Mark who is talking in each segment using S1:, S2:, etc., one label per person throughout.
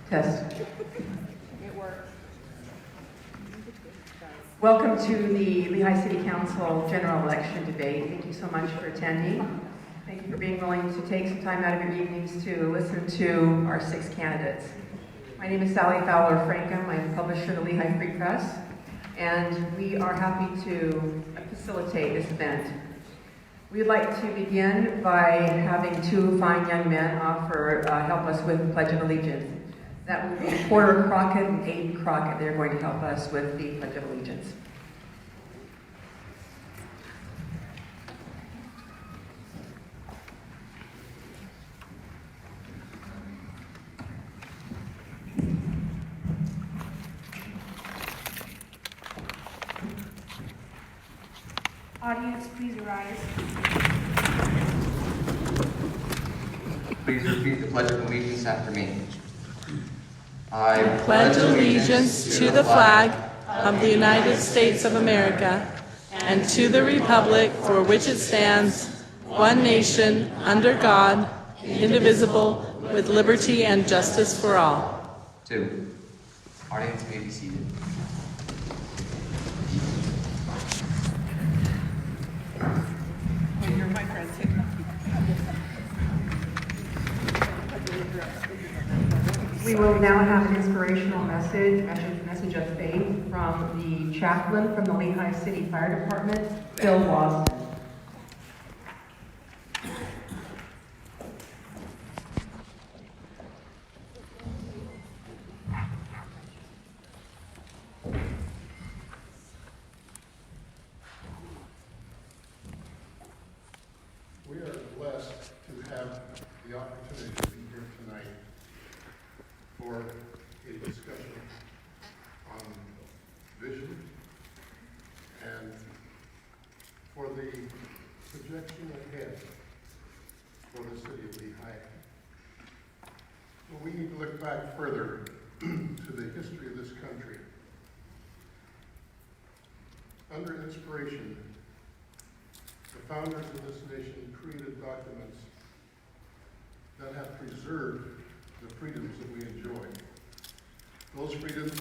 S1: Test.
S2: It works.
S1: Welcome to the Lehi City Council general election debate. Thank you so much for attending. Thank you for being willing to take some time out of your evenings to listen to our 6 candidates. My name is Sally Fowler-Frankham. I'm publisher of the Lehi Free Press, and we are happy to facilitate this event. We'd like to begin by having 2 fine young men help us with the Pledge of Allegiance. That will be Porter Crockett and Aiden Crockett. They're going to help us with the Pledge of Allegiance.
S2: Audience, please rise.
S3: Please repeat the Pledge of Allegiance after me. I
S4: pledge allegiance to the flag of the United States of America and to the republic for which it stands, one nation, under God, indivisible, with liberty and justice for all.
S3: 2. Audience may be seated.
S2: You're my friend.
S1: We will now have an inspirational message of faith from the chaplain from the Lehi City Fire Department, Phil Lawson.
S5: We are blessed to have the opportunity to be here tonight for a discussion on vision and for the projection ahead for the city of Lehi. Well, we need to look back further to the history of this country. Under inspiration, the founders of this nation created documents that have preserved the freedoms that we enjoy. Those freedoms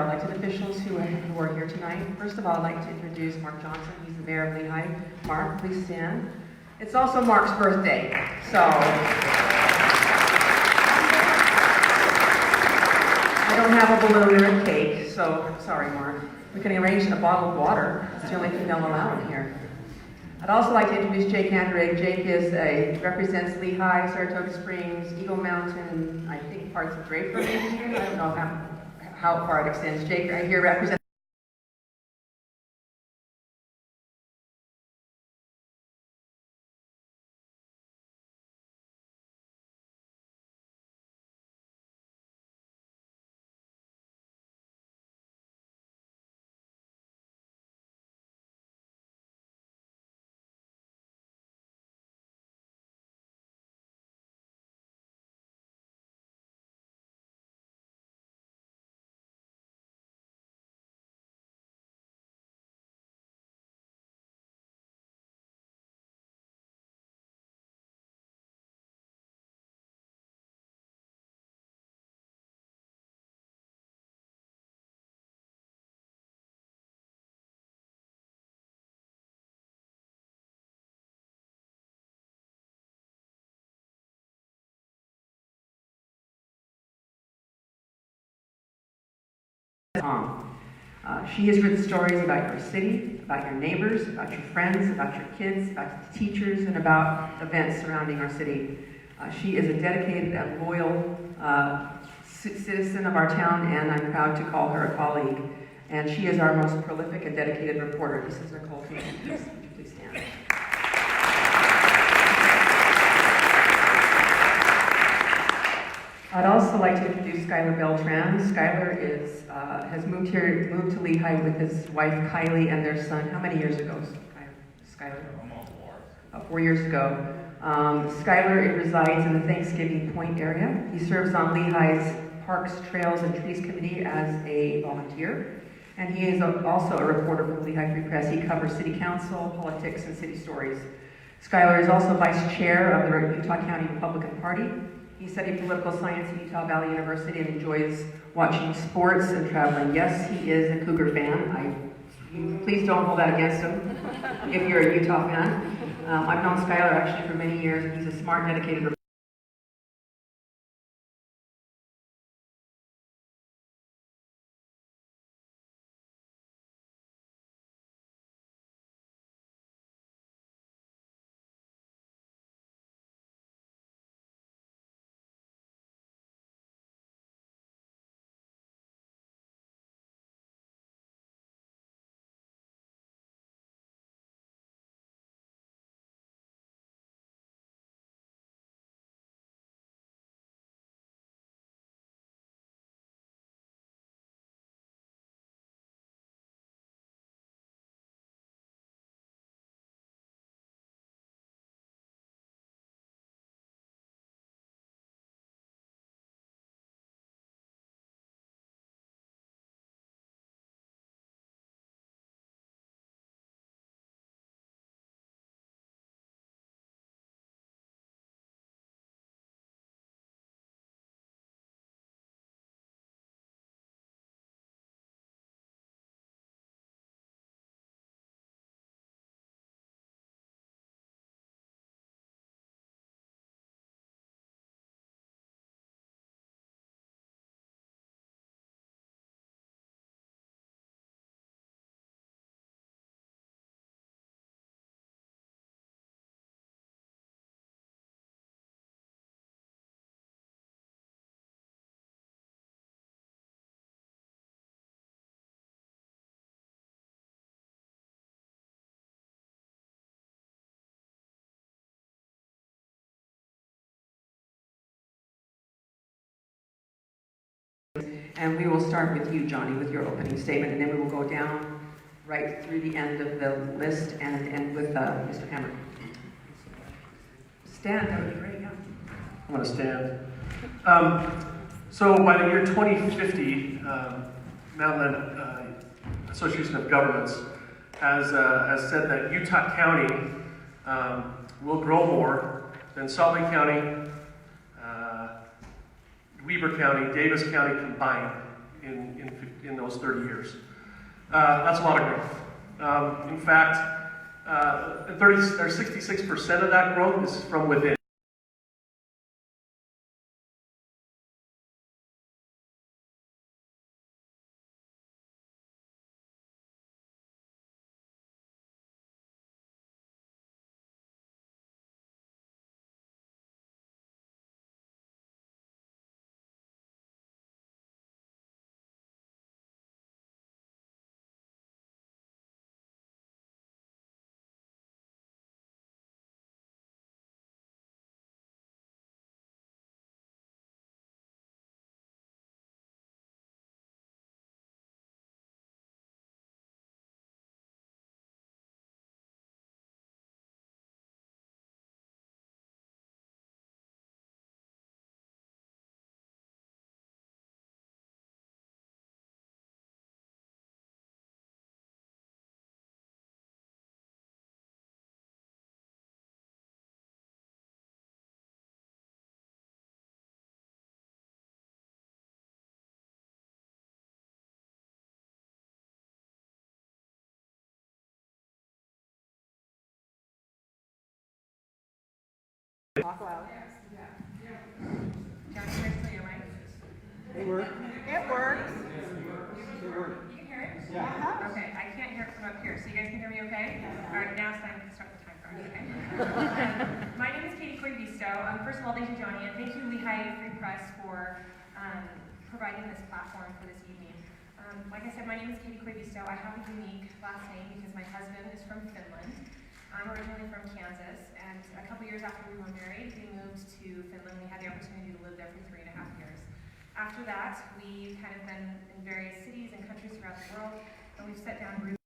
S1: Elected officials who are here tonight. First of all, I'd like to introduce Mark Johnson. He's the mayor of Lehi. Mark, please stand. It's also Mark's birthday, so I don't have a balloon or a cake, so sorry, Mark. We can arrange a bottle of water. That's the only thing they'll allow in here. I'd also like to introduce Jake Andrig. Jake represents Lehi, Saratoga Springs, Eagle Mountain, I think parts of Draper maybe here. I don't know how far it extends. Jake, right here represents she has written stories about your city, about your neighbors, about your friends, about your kids, about the teachers, and about events surrounding our city. She is a dedicated and loyal citizen of our town, and I'm proud to call her a colleague. And she is our most prolific and dedicated reporter. This is Nicole. Would you please stand? I'd also like to introduce Skylar Beltran. Skylar has moved to Lehi with his wife Kylie and their son. How many years ago, Skylar? 4 years ago. Skylar resides in the Thanksgiving Point area. He serves on Lehi's Parks, Trails, and Trees Committee as a volunteer. And he is also a reporter for the Lehi Free Press. He covers city council, politics, and city stories. Skylar is also vice chair of the Utah County Republican Party. He studied political science at Utah Valley University and enjoys watching sports and traveling. Yes, he is a Cougar fan. Please don't hold that against him if you're a Utah fan. I've known Skylar actually for many years. He's a smart, dedicated reporter. And we will start with you, Johnny, with your opening statement, and then we will go down right through the end of the list and end with Mr. Hammer. Stand, that would be great, yeah.
S6: I'm going to stand. So by the year 2050, Mountain Association of Governments has said that Utah County will grow more than Salt Lake County, Weber County, Davis County combined in those 30 years. That's a lot of growth. In fact, 66% of that growth is from within.
S2: It works.
S1: You can hear it?
S2: Yeah.
S1: Okay, I can't hear it from up here, so you guys can hear me okay? All right, now it's time to start the timer, okay? My name is Katie Corbisto. First of all, thank you, Johnny, and thank you, Lehi Free Press, for providing this platform for this evening. Like I said, my name is Katie Corbisto. I have a unique last name because my husband is from Finland. I'm originally from Kansas, and a couple years after we were married, we moved to Finland. We had the opportunity to live there for 3.5 years. After that, we've kind of been in various cities and countries throughout the world, and we've set down roots.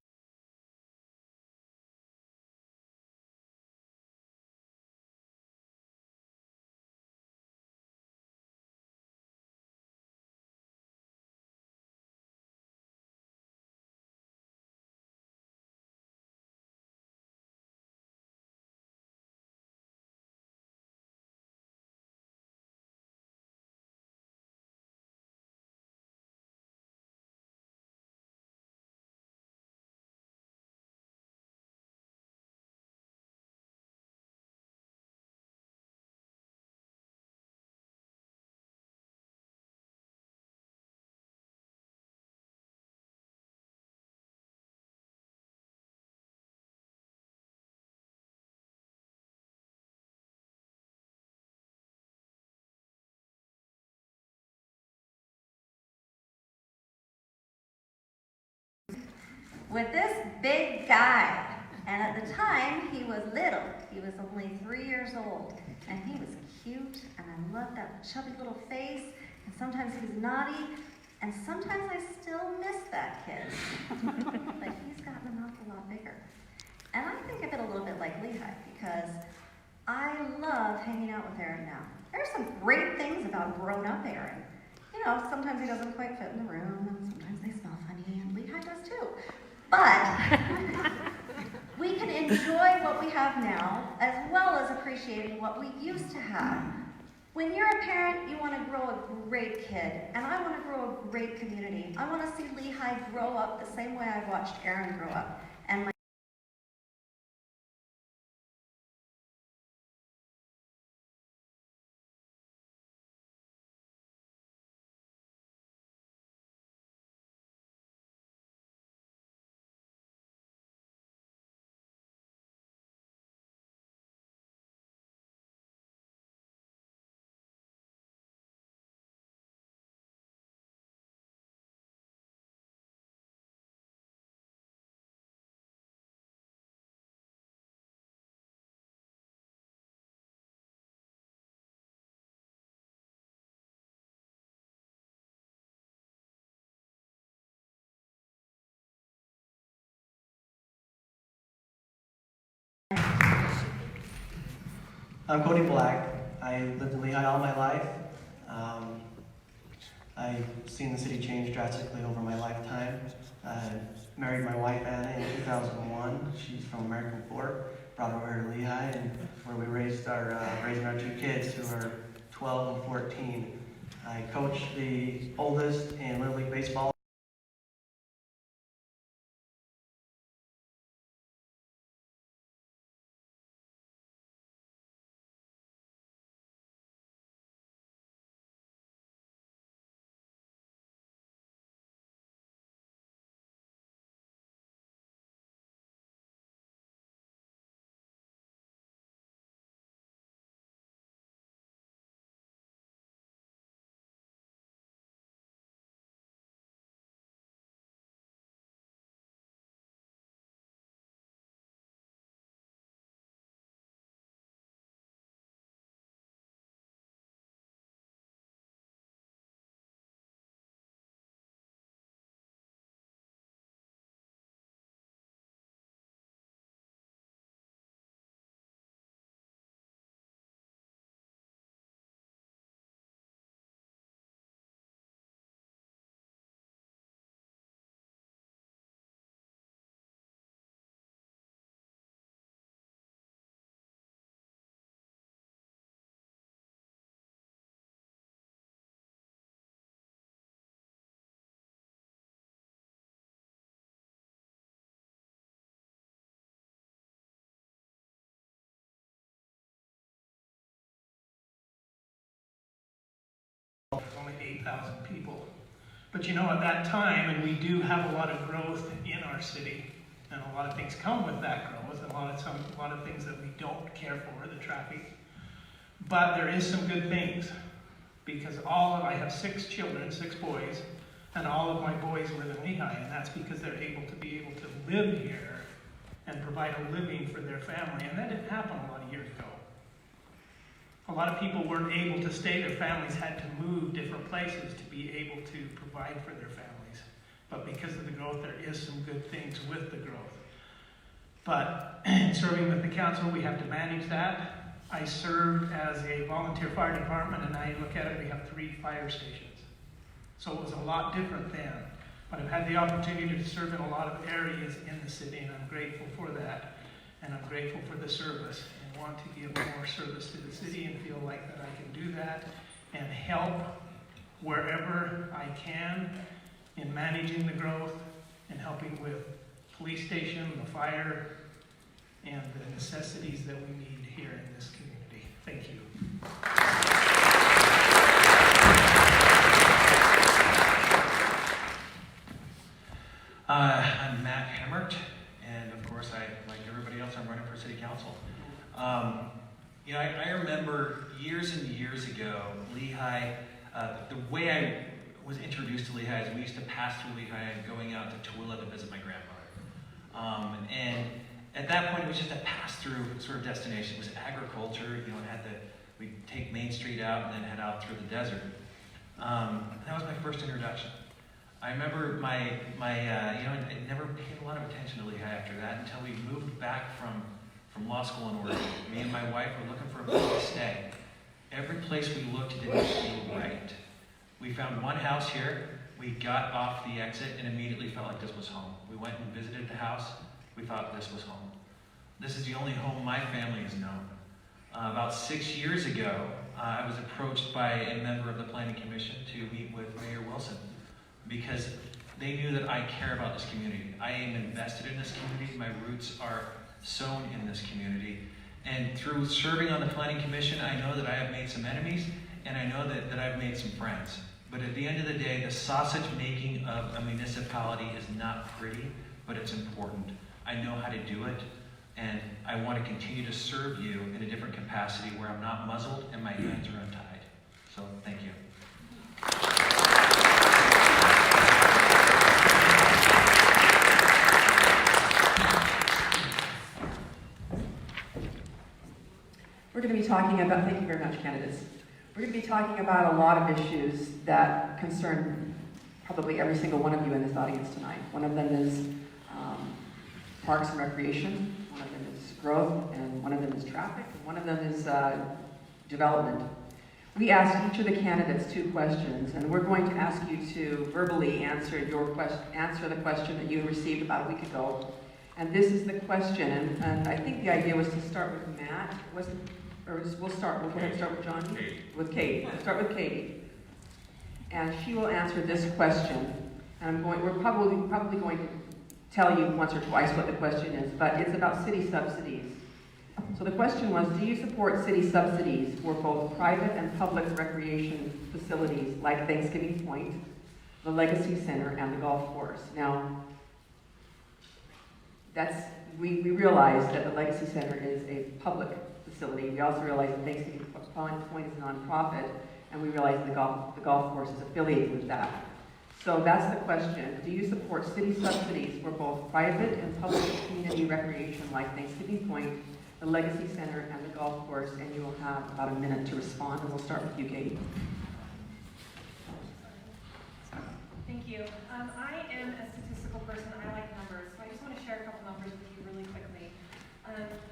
S7: with this big guy. And at the time, he was little. He was only 3 years old. And he was cute, and I loved that chubby little face. And sometimes he's naughty, and sometimes I still miss that kid. But he's gotten an awful lot bigger. And I think of it a little bit like Lehi, because I love hanging out with Aaron now. There are some great things about grown-up Aaron. You know, sometimes he doesn't quite fit in the room, and sometimes they smell funny, and Lehi does too. But we can enjoy what we have now, as well as appreciating what we used to have. When you're a parent, you want to grow a great kid, and I want to grow a great community. I want to see Lehi grow up the same way I watched Aaron grow up. And my
S8: I'm Cody Black. I lived in Lehi all my life. I've seen the city change drastically over my lifetime. I married my wife Anna in 2001. She's from American Fork. Brought her over to Lehi, and where we raising our two kids who are 12 and 14. I coach the oldest in Little League Baseball.
S2: There's only 8,000 people. But you know, at that time, and we do have a lot of growth in our city, and a lot of things come with that growth, and a lot of things that we don't care for, the traffic. But there is some good things, because I have 6 children, 6 boys, and all of my boys live in Lehi, and that's because they're able to live here and provide a living for their family, and that didn't happen a lot of years ago. A lot of people weren't able to stay. Their families had to move different places to be able to provide for their families. But because of the growth, there is some good things with the growth. But in serving with the council, we have to manage that. I served as a volunteer fire department, and now you look at it, we have 3 fire stations. So it was a lot different then. But I've had the opportunity to serve in a lot of areas in the city, and I'm grateful for that. And I'm grateful for the service and want to give more service to the city and feel like that I can do that and help wherever I can in managing the growth and helping with police station, the fire, and the necessities that we need here in this community. Thank you.
S9: I'm Matt Hemmert, and of course, like everybody else, I'm running for city council. I remember years and years ago, Lehi, the way I was introduced to Lehi is we used to pass through Lehi and going out to Tooele to visit my grandmother. And at that point, it was just a pass-through sort of destination. It was agriculture, we'd take Main Street out and then head out through the desert. That was my first introduction. I remember I never paid a lot of attention to Lehi after that until we moved back from law school in Oregon. Me and my wife were looking for a place to stay. Every place we looked didn't feel right. We found one house here. We got off the exit and immediately felt like this was home. We went and visited the house. We thought this was home. This is the only home my family has known. About 6 years ago, I was approached by a member of the Planning Commission to meet with Mayor Wilson because they knew that I care about this community. I am invested in this community. My roots are sown in this community. And through serving on the Planning Commission, I know that I have made some enemies, and I know that I've made some friends. But at the end of the day, the sausage making of a municipality is not pretty, but it's important. I know how to do it, and I want to continue to serve you in a different capacity where I'm not muzzled and my hands are untied. So, thank you.
S1: We're going to be talking about, thank you very much, candidates. We're going to be talking about a lot of issues that concern probably every single one of you in this audience tonight. One of them is parks and recreation, one of them is growth, and one of them is traffic, and one of them is development. We asked each of the candidates 2 questions, and we're going to ask you to verbally answer the question that you received about a week ago. And this is the question, and I think the idea was to start with Matt. We'll go ahead and start with Johnny? With Kate. We'll start with Katie. and she will answer this question. And we're probably going to tell you once or twice what the question is, but it's about city subsidies. So the question was, do you support city subsidies for both private and public recreation facilities like Thanksgiving Point, the Legacy Center, and the golf course? Now, we realize that the Legacy Center is a public facility. We also realize that Thanksgiving Point is a nonprofit, and we realize the golf course is affiliated with that. So that's the question. Do you support city subsidies for both private and public community recreation like Thanksgiving Point, the Legacy Center, and the golf course? And you will have about a minute to respond, and we'll start with you, Katie.
S10: Thank you. I am a statistical person. I like numbers, so I just want to share a couple numbers with you really quickly.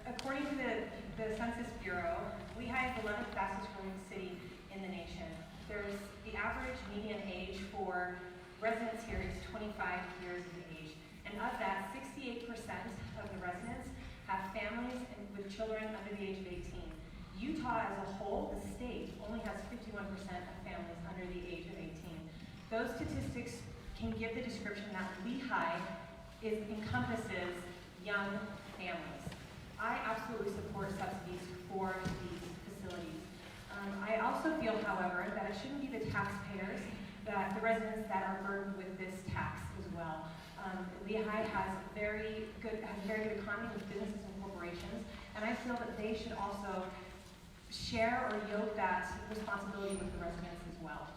S10: According to the Census Bureau, Lehi is the 11th fastest growing city in the nation. The average median age for residents here is 25 years of age, and of that, 68% of the residents have families with children under the age of 18. Utah as a whole, the state, only has 51% of families under the age of 18. Those statistics can give the description that Lehi encompasses young families. I absolutely support subsidies for these facilities. I also feel, however, that it shouldn't be the taxpayers, the residents that are burdened with this tax as well. Lehi has a very good economy with businesses and corporations, and I feel that they should also share or yoke that responsibility with the residents as well.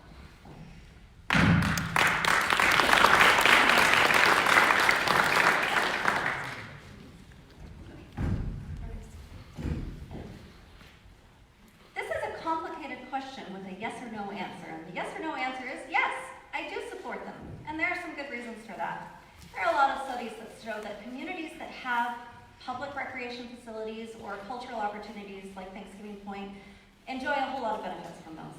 S7: This is a complicated question with a yes or no answer, and the yes or no answer is yes, I do support them, and there are some good reasons for that. There are a lot of studies that show that communities that have public recreation facilities or cultural opportunities like Thanksgiving Point enjoy a whole lot of benefits from those.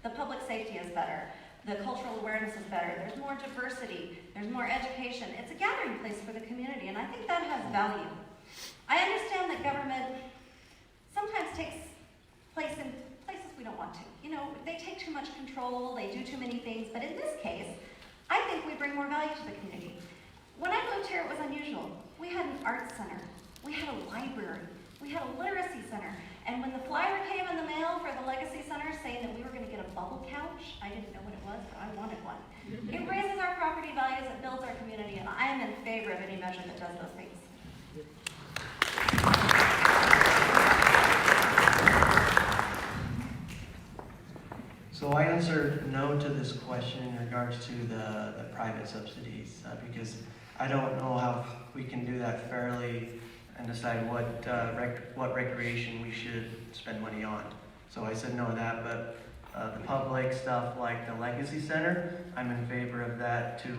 S7: The public safety is better, the cultural awareness is better, there's more diversity, there's more education. It's a gathering place for the community, and I think that has value. I understand that government sometimes takes place in places we don't want to. You know, they take too much control, they do too many things, but in this case, I think we bring more value to the community. When I moved here, it was unusual. We had an arts center, we had a library, we had a literacy center, and when the flyer came in the mail for the Legacy Center saying that we were going to get a bubble couch, I didn't know what it was, but I wanted one. It raises our property values, it builds our community, and I am in favor of any measure that does those things.
S8: So I answered no to this question in regards to the private subsidies because I don't know how we can do that fairly and decide what recreation we should spend money on. So I said no to that, but the public stuff like the Legacy Center, I'm in favor of that to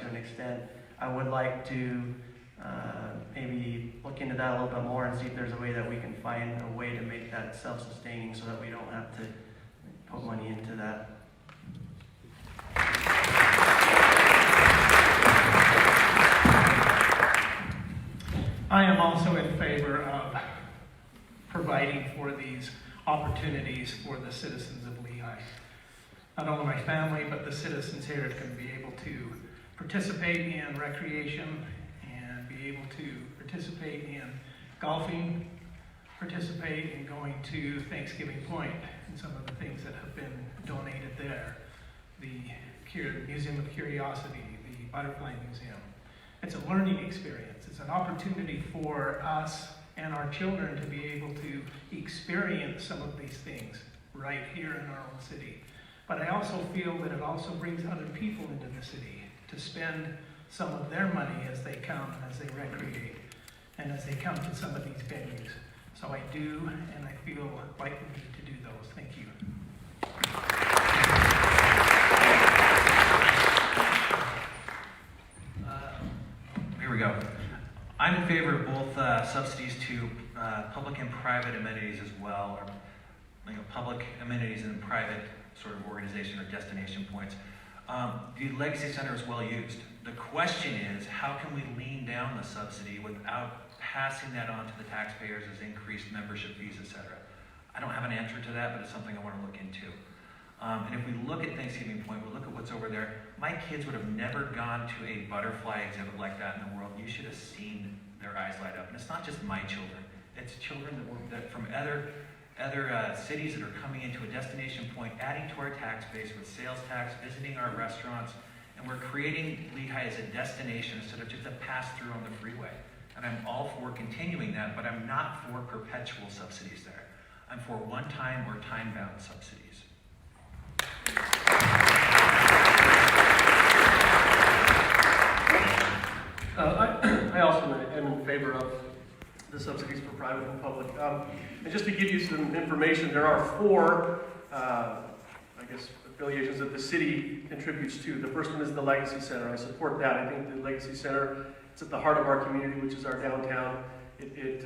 S8: an extent. I would like to maybe look into that a little bit more and see if there's a way that we can find a way to make that self-sustaining so that we don't have to put money into that.
S2: I am also in favor of providing for these opportunities for the citizens of Lehi. Not only my family, but the citizens here can be able to participate in recreation and be able to participate in golfing, participate in going to Thanksgiving Point and some of the things that have been donated there. The Museum of Curiosity, the Butterfly Museum. It's a learning experience. It's an opportunity for us and our children to be able to experience some of these things right here in our own city. But I also feel that it also brings other people into the city to spend some of their money as they come and as they recreate and as they come to some of these venues. So I do, and I feel like we need to do those. Thank you.
S9: Here we go. I'm in favor of both subsidies to public and private amenities as well, or public amenities and private sort of organization or destination points. The Legacy Center is well used. The question is, how can we lean down the subsidy without passing that on to the taxpayers as increased membership fees, etc.? I don't have an answer to that, but it's something I want to look into. And if we look at Thanksgiving Point, we look at what's over there, my kids would have never gone to a butterfly exhibit like that in the world. You should have seen their eyes light up. And it's not just my children. It's children that from other cities that are coming into a destination point, adding to our tax base with sales tax, visiting our restaurants, and we're creating Lehi as a destination instead of just a pass-through on the freeway. And I'm all for continuing that, but I'm not for perpetual subsidies there. I'm for one-time or time-bound subsidies.
S6: I also am in favor of the subsidies for private and public. And just to give you some information, there are 4, affiliations that the city contributes to. The first one is the Legacy Center. I support that. I think the Legacy Center, it's at the heart of our community, which is our downtown. It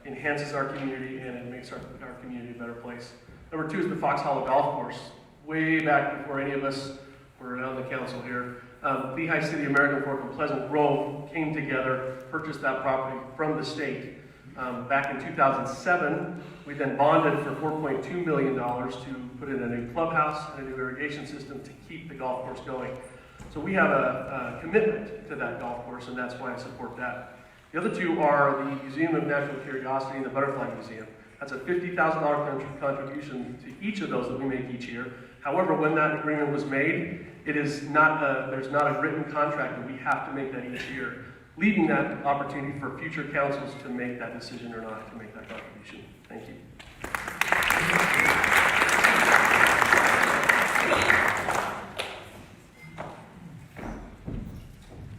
S6: enhances our community and it makes our community a better place. Number 2 is the Fox Hollow Golf Course. Way back before any of us were on the council here, Lehi City, American Fork, and Pleasant Grove came together, purchased that property from the state. Back in 2007, we then bonded for $4.2 million to put in a new clubhouse and a new irrigation system to keep the golf course going. So we have a commitment to that golf course, and that's why I support that. The other 2 are the Museum of Natural Curiosity and the Butterfly Museum. That's a $50,000 contribution to each of those that we make each year. However, when that agreement was made, there's not a written contract that we have to make that each year, leaving that opportunity for future councils to make that decision or not to make that contribution. Thank you.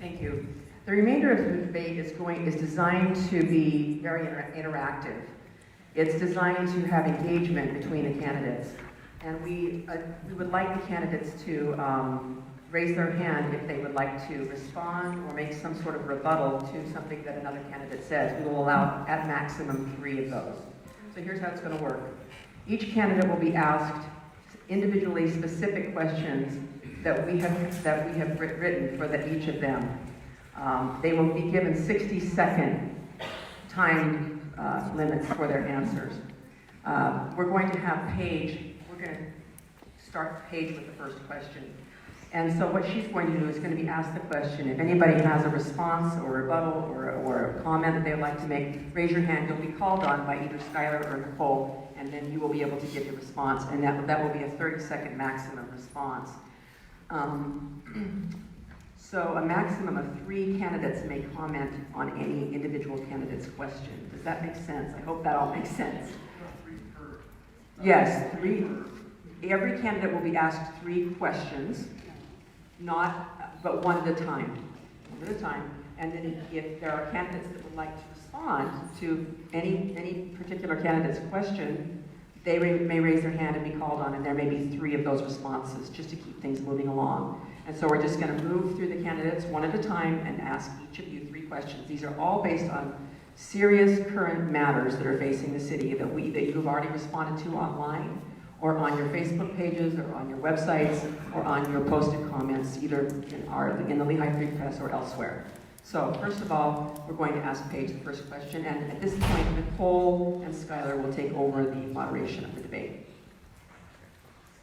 S1: Thank you. The remainder of the debate is designed to be very interactive. It's designed to have engagement between the candidates. And we would like the candidates to raise their hand if they would like to respond or make some sort of rebuttal to something that another candidate says. We will allow at maximum 3 of those. So here's how it's going to work. Each candidate will be asked individually specific questions that we have written for each of them. They will be given 60-second time limits for their answers. We're going to have Paige. We're going to start Paige with the first question. And so what she's going to do is going to be asked the question. If anybody has a response or a rebuttal or a comment that they would like to make, raise your hand. You'll be called on by either Skylar or Nicole, and then you will be able to give your response. And that will be a 30-second maximum response. So a maximum of 3 candidates may comment on any individual candidate's question. Does that make sense? I hope that all makes sense. Yes, 3. Every candidate will be asked 3 questions, but one at a time. One at a time. And then if there are candidates that would like to respond to any particular candidate's question, they may raise their hand and be called on, and there may be 3 of those responses just to keep things moving along. And so we're just going to move through the candidates one at a time and ask each of you 3 questions. These are all based on serious current matters that are facing the city that you've already responded to online, or on your Facebook pages, or on your websites, or on your posted comments, either in the Lehi Free Press or elsewhere. So first of all, we're going to ask Paige the first question, and at this point, Nicole and Skylar will take over the moderation of the debate.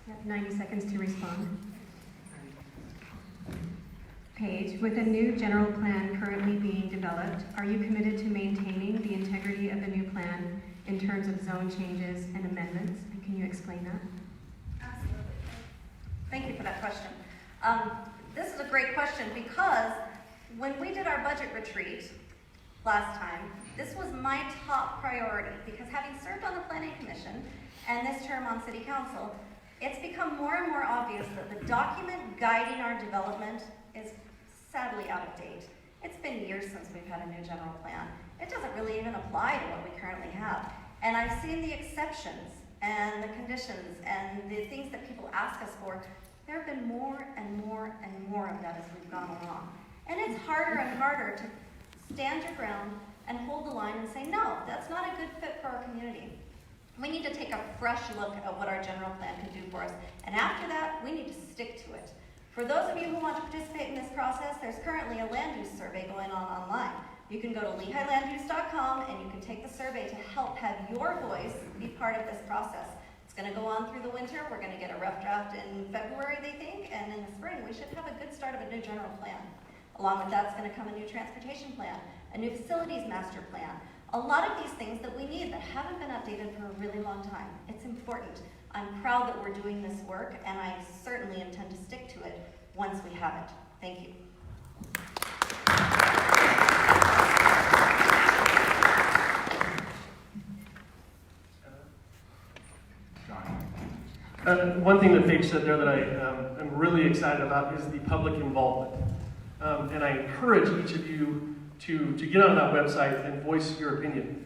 S11: You have 90 seconds to respond. Paige, with a new general plan currently being developed, are you committed to maintaining the integrity of the new plan in terms of zone changes and amendments? And can you explain that?
S7: Absolutely. Thank you for that question. This is a great question because when we did our budget retreat last time, this was my top priority because having served on the Planning Commission and this term on City Council, it's become more and more obvious that the document guiding our development is sadly out of date. It's been years since we've had a new general plan. It doesn't really even apply to what we currently have. And I've seen the exceptions and the conditions and the things that people ask us for. There have been more and more and more of that as we've gone along. And it's harder and harder to stand your ground and hold the line and say, no, that's not a good fit for our community. We need to take a fresh look at what our general plan can do for us. And after that, we need to stick to it. For those of you who want to participate in this process, there's currently a land use survey going on online. You can go to lehilanduse.com and you can take the survey to help have your voice be part of this process. It's It's gonna go on through the winter. We're gonna get a rough draft in February, they think, and in the spring, we should have a good start of a new general plan. Along with that's gonna come a new transportation plan, a new facilities master plan. A lot of these things that we need that haven't been updated for a really long time. It's important. I'm proud that we're doing this work, and I certainly intend to stick to it once we have it. Thank you.
S6: One thing that Paige said there that I am really excited about is the public involvement. And I encourage each of you to get on that website and voice your opinion.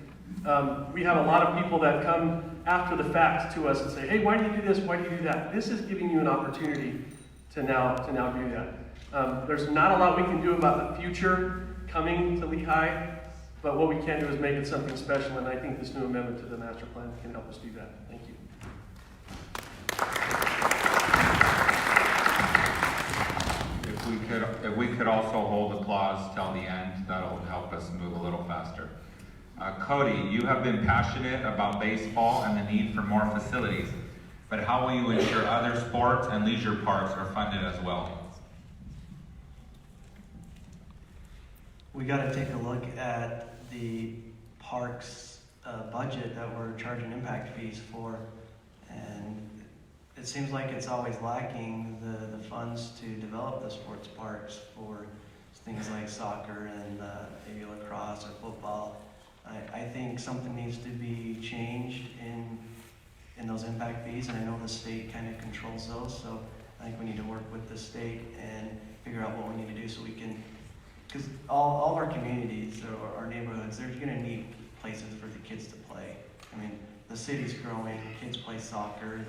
S6: We have a lot of people that come after the fact to us and say, hey, why do you do this? Why do you do that? This is giving you an opportunity to now do that. There's not a lot we can do about the future coming to Lehi, but what we can do is make it something special, and I think this new amendment to the master plan can help us do that. Thank you.
S12: If we could also hold the clause till the end, that'll help us move a little faster. Cody, you have been passionate about baseball and the need for more facilities, but how will you ensure other sports and leisure parks are funded as well?
S8: We got to take a look at the parks budget that we're charging impact fees for, and it seems like it's always lacking the funds to develop the sports parks for things like soccer and maybe lacrosse or football. I think something needs to be changed in those impact fees, and I know the state kind of controls those, so I think we need to work with the state and figure out what we need to do so we can, because all of our communities or our neighborhoods, they're going to need places for the kids to play. I mean, the city's growing, kids play soccer.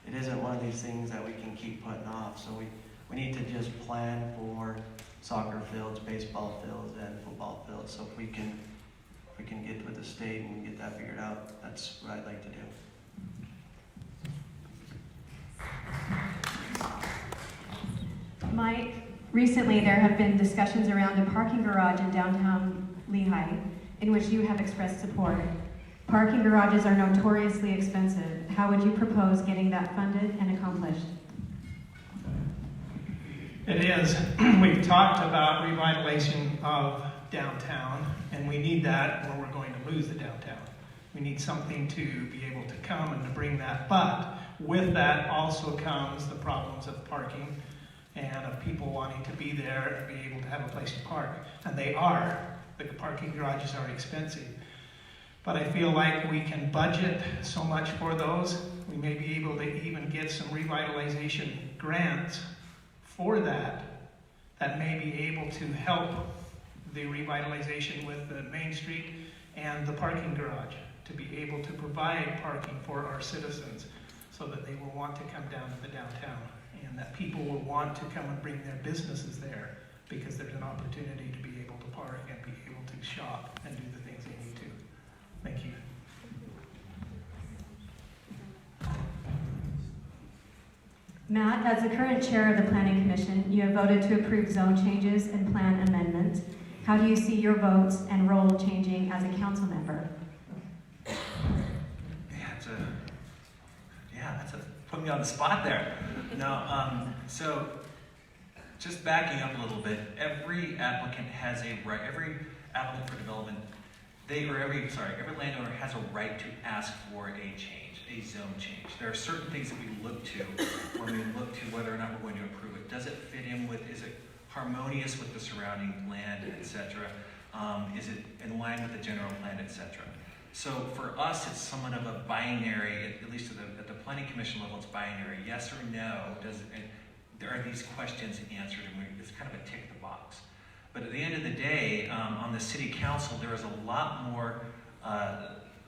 S8: It isn't one of these things that we can keep putting off, so we need to just plan for soccer fields, baseball fields, and football fields, so if we can get with the state and get that figured out, that's what I'd like to do.
S11: Mike, recently there have been discussions around a parking garage in downtown Lehi in which you have expressed support. Parking garages are notoriously expensive. How would you propose getting that funded and accomplished?
S2: It is. We've talked about revitalization of downtown, and we need that or we're going to lose the downtown. We need something to be able to come and to bring that, but with that also comes the problems of parking and of people wanting to be there and be able to have a place to park. And they are. The parking garages are expensive. But I feel like we can budget so much for those. We may be able to even get some revitalization grants for that may be able to help the revitalization with the Main Street and the parking garage, to be able to provide parking for our citizens so that they will want to come down to the downtown and that people will want to come and bring their businesses there because there's an opportunity to be able to park and be able to shop and do the things they need to. Thank you.
S11: Matt, as the current chair of the Planning Commission, you have voted to approve zone changes and plan amendments. How do you see your votes and role changing as a council member?
S9: That's put me on the spot there. No, so just backing up a little bit, every applicant has a right, every applicant for development, every landowner has a right to ask for a change, a zone change. There are certain things that we look to when we look to whether or not we're going to approve it. Does it fit in with, is it harmonious with the surrounding land, etc.? Is it in line with the general plan, etc.? So for us, it's somewhat of a binary, at least at the Planning Commission level, it's binary. Yes or no, there are these questions answered, and it's kind of a tick the box. But at the end of the day, on the city council, there is a lot more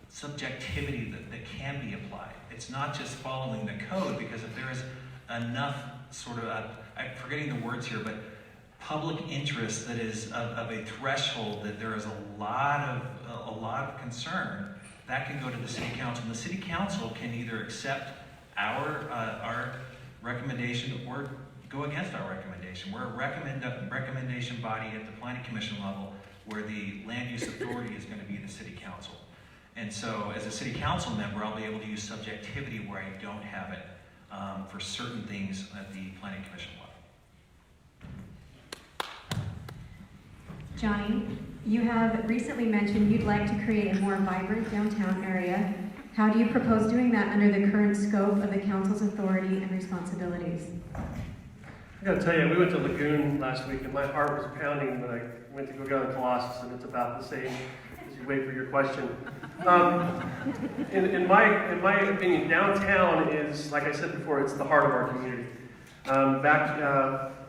S9: subjectivity that can be applied. It's not just following the code, because if there is enough sort of, I'm forgetting the words here, but public interest that is of a threshold that there is a lot of concern, that can go to the city council. And the city council can either accept our recommendation or go against our recommendation. We're a recommendation body at the Planning Commission level, where the land use authority is going to be the city council. And so as a city council member, I'll be able to use subjectivity where I don't have it for certain things at the planning commission level.
S11: Johnny, you have recently mentioned you'd like to create a more vibrant downtown area. How do you propose doing that under the current scope of the council's authority and responsibilities?
S6: I gotta tell you, we went to Lagoon last week and my heart was pounding when I went to go down to Colossus, and it's about the same as you wait for your question. In my opinion, downtown is, like I said before, it's the heart of our community. Back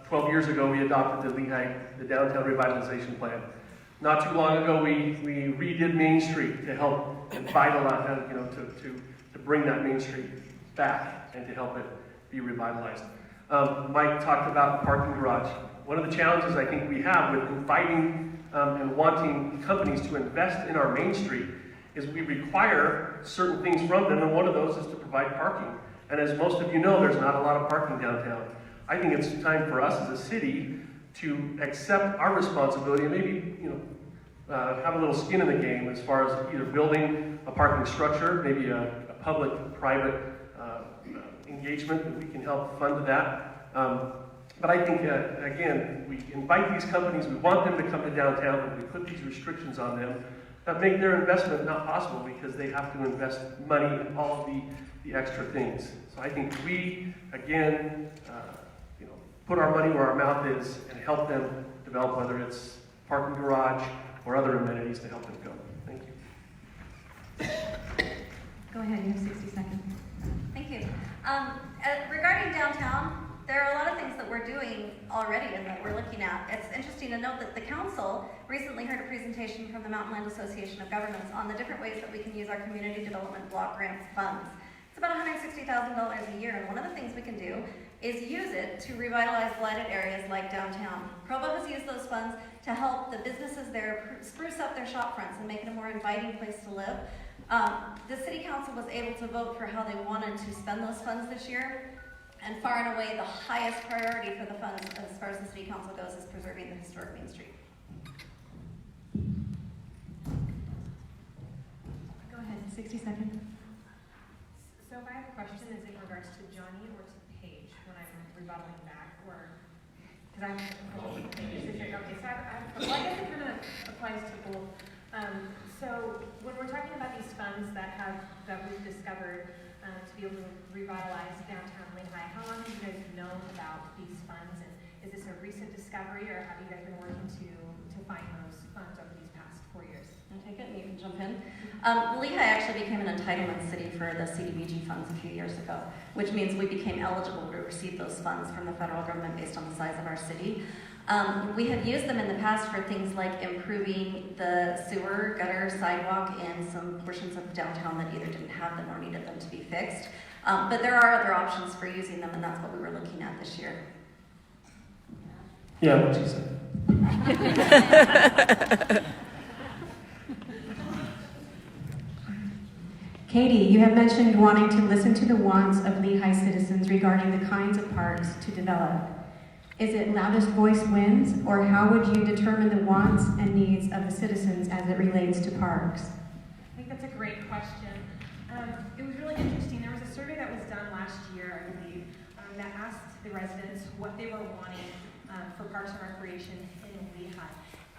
S6: 12 years ago, we adopted the Lehi, the Downtown Revitalization Plan. Not too long ago, we redid Main Street to help vitalize, to bring that Main Street back and to help it be revitalized. Mike talked about parking garage. One of the challenges I think we have with inviting and wanting companies to invest in our Main Street is we require certain things from them, and one of those is to provide parking. And as most of you know, there's not a lot of parking downtown. I think it's time for us as a city to accept our responsibility and maybe, have a little skin in the game as far as either building a parking structure, maybe a public-private engagement that we can help fund that. But I think, again, we invite these companies, we want them to come to downtown, but we put these restrictions on them that make their investment not possible because they have to invest money in all of the extra things. So I think we, again, put our money where our mouth is and help them develop, whether it's parking garage or other amenities to help them go. Thank you.
S11: Go ahead, you have 60 seconds.
S7: Thank you. Regarding downtown, there are a lot of things that we're doing already and that we're looking at. It's interesting to note that the council recently heard a presentation from the Mountain Land Association of Governments on the different ways that we can use our community development block grants funds. It's about $160,000 a year, and one of the things we can do is use it to revitalize blighted areas like downtown. Provo has used those funds to help the businesses there spruce up their shop fronts and make it a more inviting place to live. The city council was able to vote for how they wanted to spend those funds this year, and far and away the highest priority for the funds as far as the city council goes is preserving the historic Main Street.
S11: Go ahead, 60 seconds.
S10: So if I have a question, is it in regards to Johnny or to Paige when I'm rebuttaling back, or because I'm okay? So well, I guess it kind of applies to both. So when we're talking about these funds that we've discovered to be able to revitalize downtown Lehi, how long have you guys known about these funds, and is this a recent discovery, or have you guys been working to find those funds over these past 4 years?
S7: I'll take it and you can jump in. Lehi actually became an entitlement city for the CDBG funds a few years ago, which means we became eligible to receive those funds from the federal government based on the size of our city. We have used them in the past for things like improving the sewer, gutter, sidewalk in some portions of downtown that either didn't have them or needed them to be fixed. But there are other options for using them, and that's what we were looking at this year.
S6: Yeah, what she said.
S11: Katie, you have mentioned wanting to listen to the wants of Lehi citizens regarding the kinds of parks to develop. Is it loudest voice wins, or how would you determine the wants and needs of the citizens as it relates to parks?
S10: I think that's a great question. It was really interesting. There was a survey that was done last year, I believe, that asked the residents what they were wanting for parks and recreation in Lehi.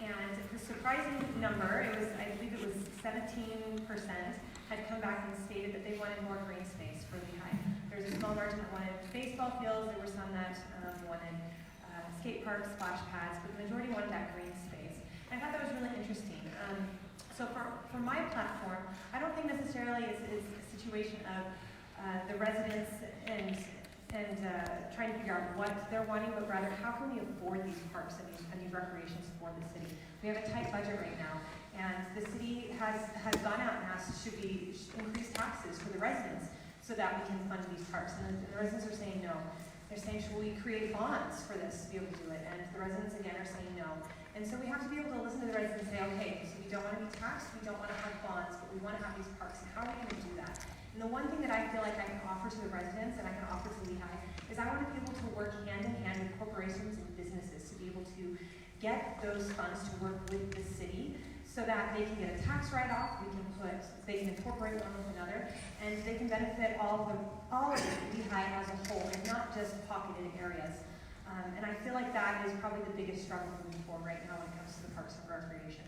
S10: And the surprising number, I believe it was 17%, had come back and stated that they wanted more green space for Lehi. There was a small margin that wanted baseball fields. There were some that wanted skate parks, splash pads, but the majority wanted that green space. And I thought that was really interesting. So for my platform, I don't think necessarily it's a situation of the residents and trying to figure out what they're wanting, but rather how can we afford these parks and these recreations for the city. We have a tight budget right now, and the city has gone out and asked, should we increase taxes for the residents so that we can fund these parks? And the residents are saying no. They're saying, should we create bonds for this to be able to do it? And the residents, again, are saying no. And so we have to be able to listen to the residents and say, okay, so we don't want to be taxed, we don't want to have bonds, but we want to have these parks, and how are we going to do that? And the one thing that I feel like I can offer to the residents and I can offer to Lehi is I want to be able to work hand in hand with corporations and businesses to be able to get those funds to work with the city so that they can get a tax write-off, they can incorporate one with another, and they can benefit all of Lehi as a whole, and not just pocketed areas. And I feel like that is probably the biggest struggle moving forward right now when it comes to the Parks and Recreation.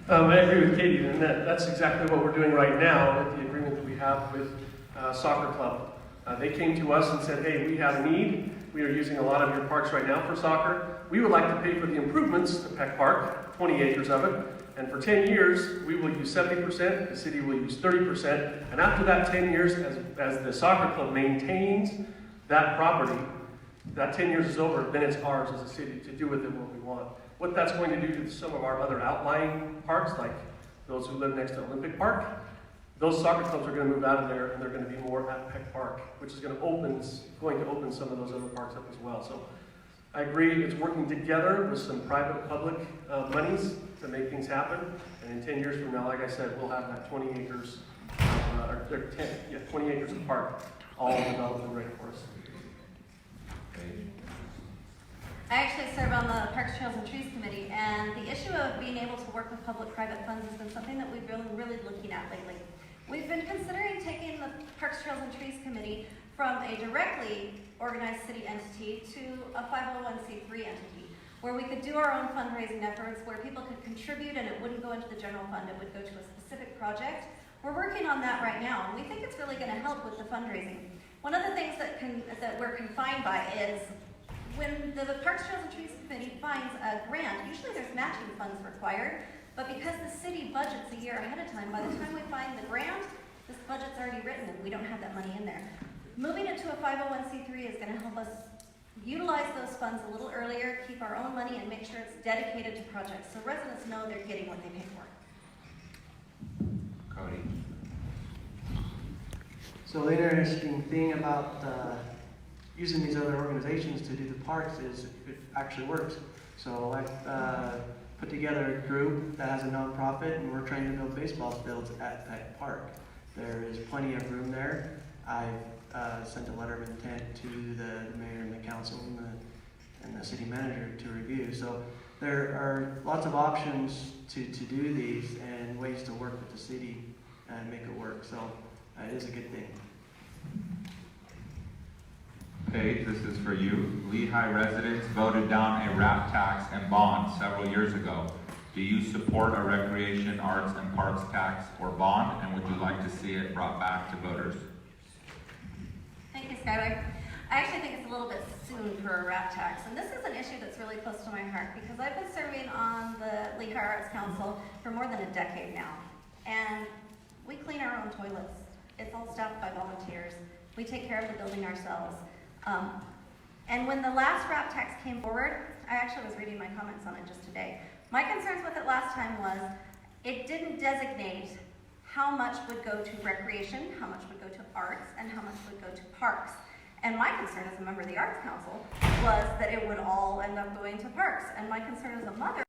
S6: I agree with Katie, and that's exactly what we're doing right now with the agreement that we have with Soccer Club. They came to us and said, hey, we have a need. We are using a lot of your parks right now for soccer. We would like to pay for the improvements to Peck Park, 20 acres of it, and for 10 years, we will use 70%, the city will use 30%, and after that 10 years, as the soccer club maintains that property, that 10 years is over, then it's ours as a city to do with it what we want. What that's going to do to some of our other outlying parks, like those who live next to Olympic Park, those soccer clubs are going to move out of there and they're going to be more at Peck Park, which is going to open some of those other parks up as well. So I agree, it's working together with some private-public monies to make things happen. And in 10 years from now, like I said, we'll have that 20 acres, 20 acres of park all developed and ready for us.
S7: I actually serve on the Parks, Trails, and Trees Committee, and the issue of being able to work with public-private funds has been something that we've been really looking at lately. We've been considering taking the Parks, Trails, and Trees Committee from a directly organized city entity to a 501c3 entity, where we could do our own fundraising efforts, where people could contribute and it wouldn't go into the general fund, it would go to a specific project. We're working on that right now, and we think it's really going to help with the fundraising. One of the things that we're confined by is when the Parks, Trails, and Trees Committee finds a grant, usually there's matching funds required, but because the city budgets a year ahead of time, by the time we find the grant, this budget's already written and we don't have that money in there. Moving it to a 501c3 is going to help us utilize those funds a little earlier, keep our own money, and make sure it's dedicated to projects so residents know they're getting what they pay for.
S12: Cody.
S8: So the interesting thing about using these other organizations to do the parks is it actually works. So I put together a group that has a nonprofit, and we're trying to build baseball fields at Peck Park. There is plenty of room there. I've sent a letter of intent to the mayor and the council and the city manager to review. So there are lots of options to do these and ways to work with the city and make it work. So it is a good thing.
S12: Okay, this is for you. Lehi residents voted down a rap tax and bond several years ago. Do you support a recreation, arts, and parks tax or bond, and would you like to see it brought back to voters?
S7: Thank you, Skylar. I actually think it's a little bit soon for a rap tax, and this is an issue that's really close to my heart because I've been serving on the Lehi Arts Council for more than a decade now, and we clean our own toilets. It's all staffed by volunteers. We take care of the building ourselves. And when the last rap tax came forward, I actually was reading my comments on it just today. My concerns with it last time was it didn't designate how much would go to recreation, how much would go to arts, and how much would go to parks. And my concern as a member of the Arts Council was that it would all end up going to parks. And my concern as a mother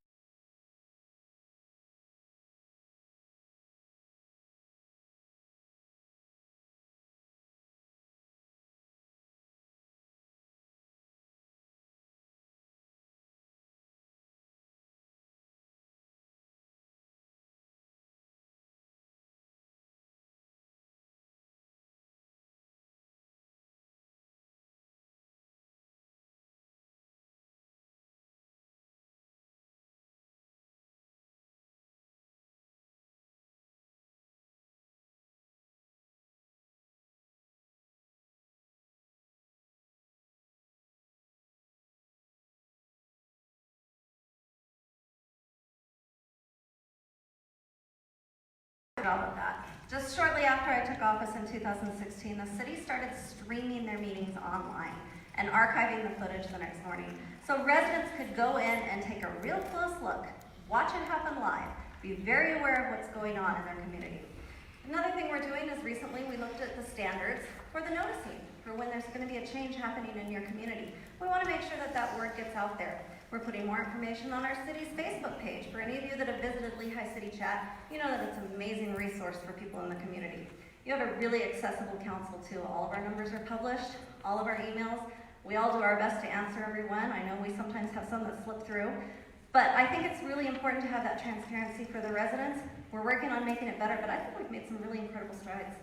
S7: all of that. Just shortly after I took office in 2016, the city started streaming their meetings online and archiving the footage the next morning. So residents could go in and take a real close look, watch it happen live, be very aware of what's going on in their community. Another thing we're doing is recently we looked at the standards for the noticing, for when there's going to be a change happening in your community. We want to make sure that that word gets out there. We're putting more information on our city's Facebook page. For any of you that have visited Lehi City Chat, you know that it's an amazing resource for people in the community. You have a really accessible council too. All of our numbers are published, all of our emails. We all do our best to answer everyone. I know we sometimes have some that slip through. But I think it's really important to have that transparency for the residents. We're working on making it better, but I think we've made some really incredible strides.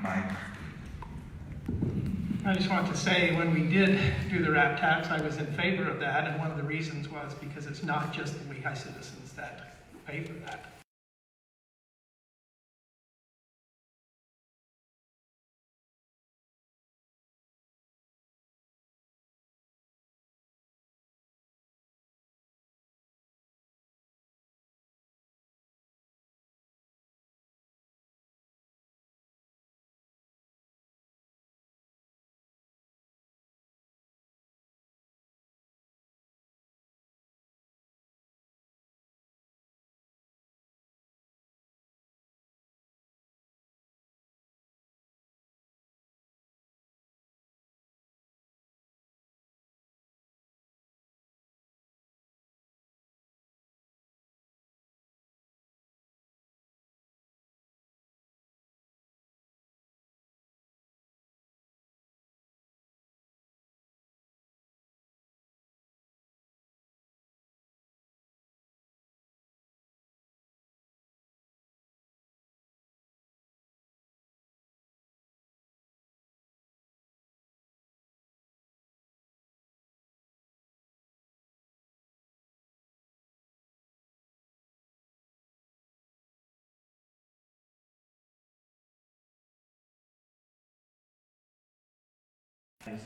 S12: Mike?
S2: I just want to say, when we did do the RAP tax, I was in favor of that, and one of the reasons was because it's not just the Lehi citizens that pay for that.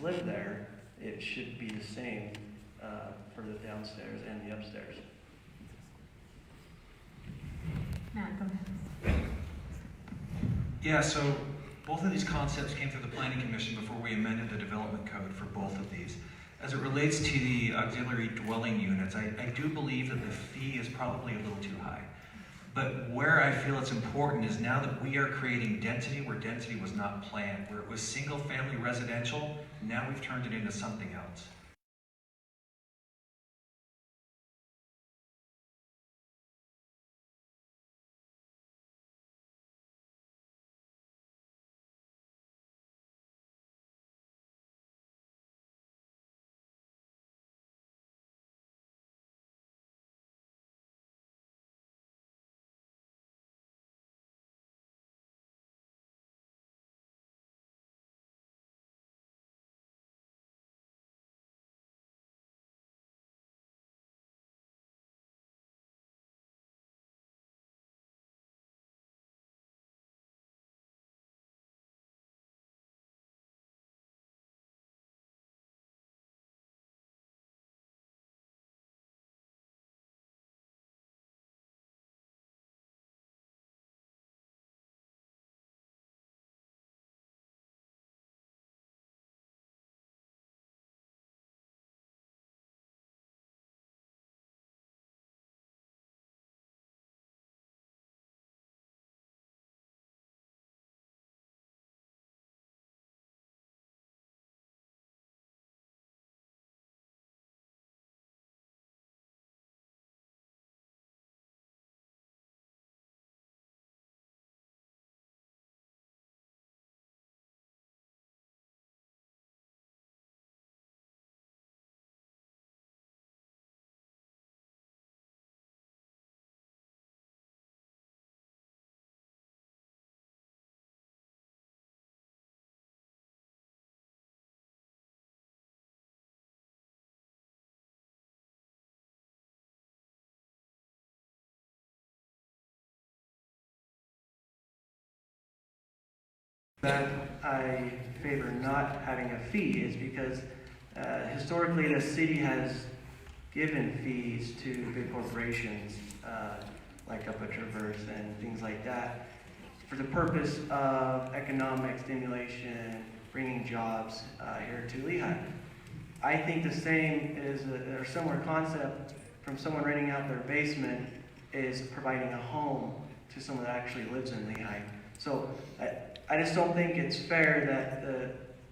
S8: Live there, it should be the same for the downstairs and the upstairs.
S11: Matt, go ahead.
S9: Yeah, so both of these concepts came through the Planning Commission before we amended the development code for both of these. As it relates to the auxiliary dwelling units, I do believe that the fee is probably a little too high. But where I feel it's important is now that we are creating density where density was not planned, where it was single family residential, now we've turned it into something else.
S8: That I favor not having a fee is because historically the city has given fees to big corporations like Up a Traverse and things like that for the purpose of economic stimulation, bringing jobs here to Lehi. I think the same is or similar concept from someone renting out their basement is providing a home to someone that actually lives in Lehi. So I just don't think it's fair that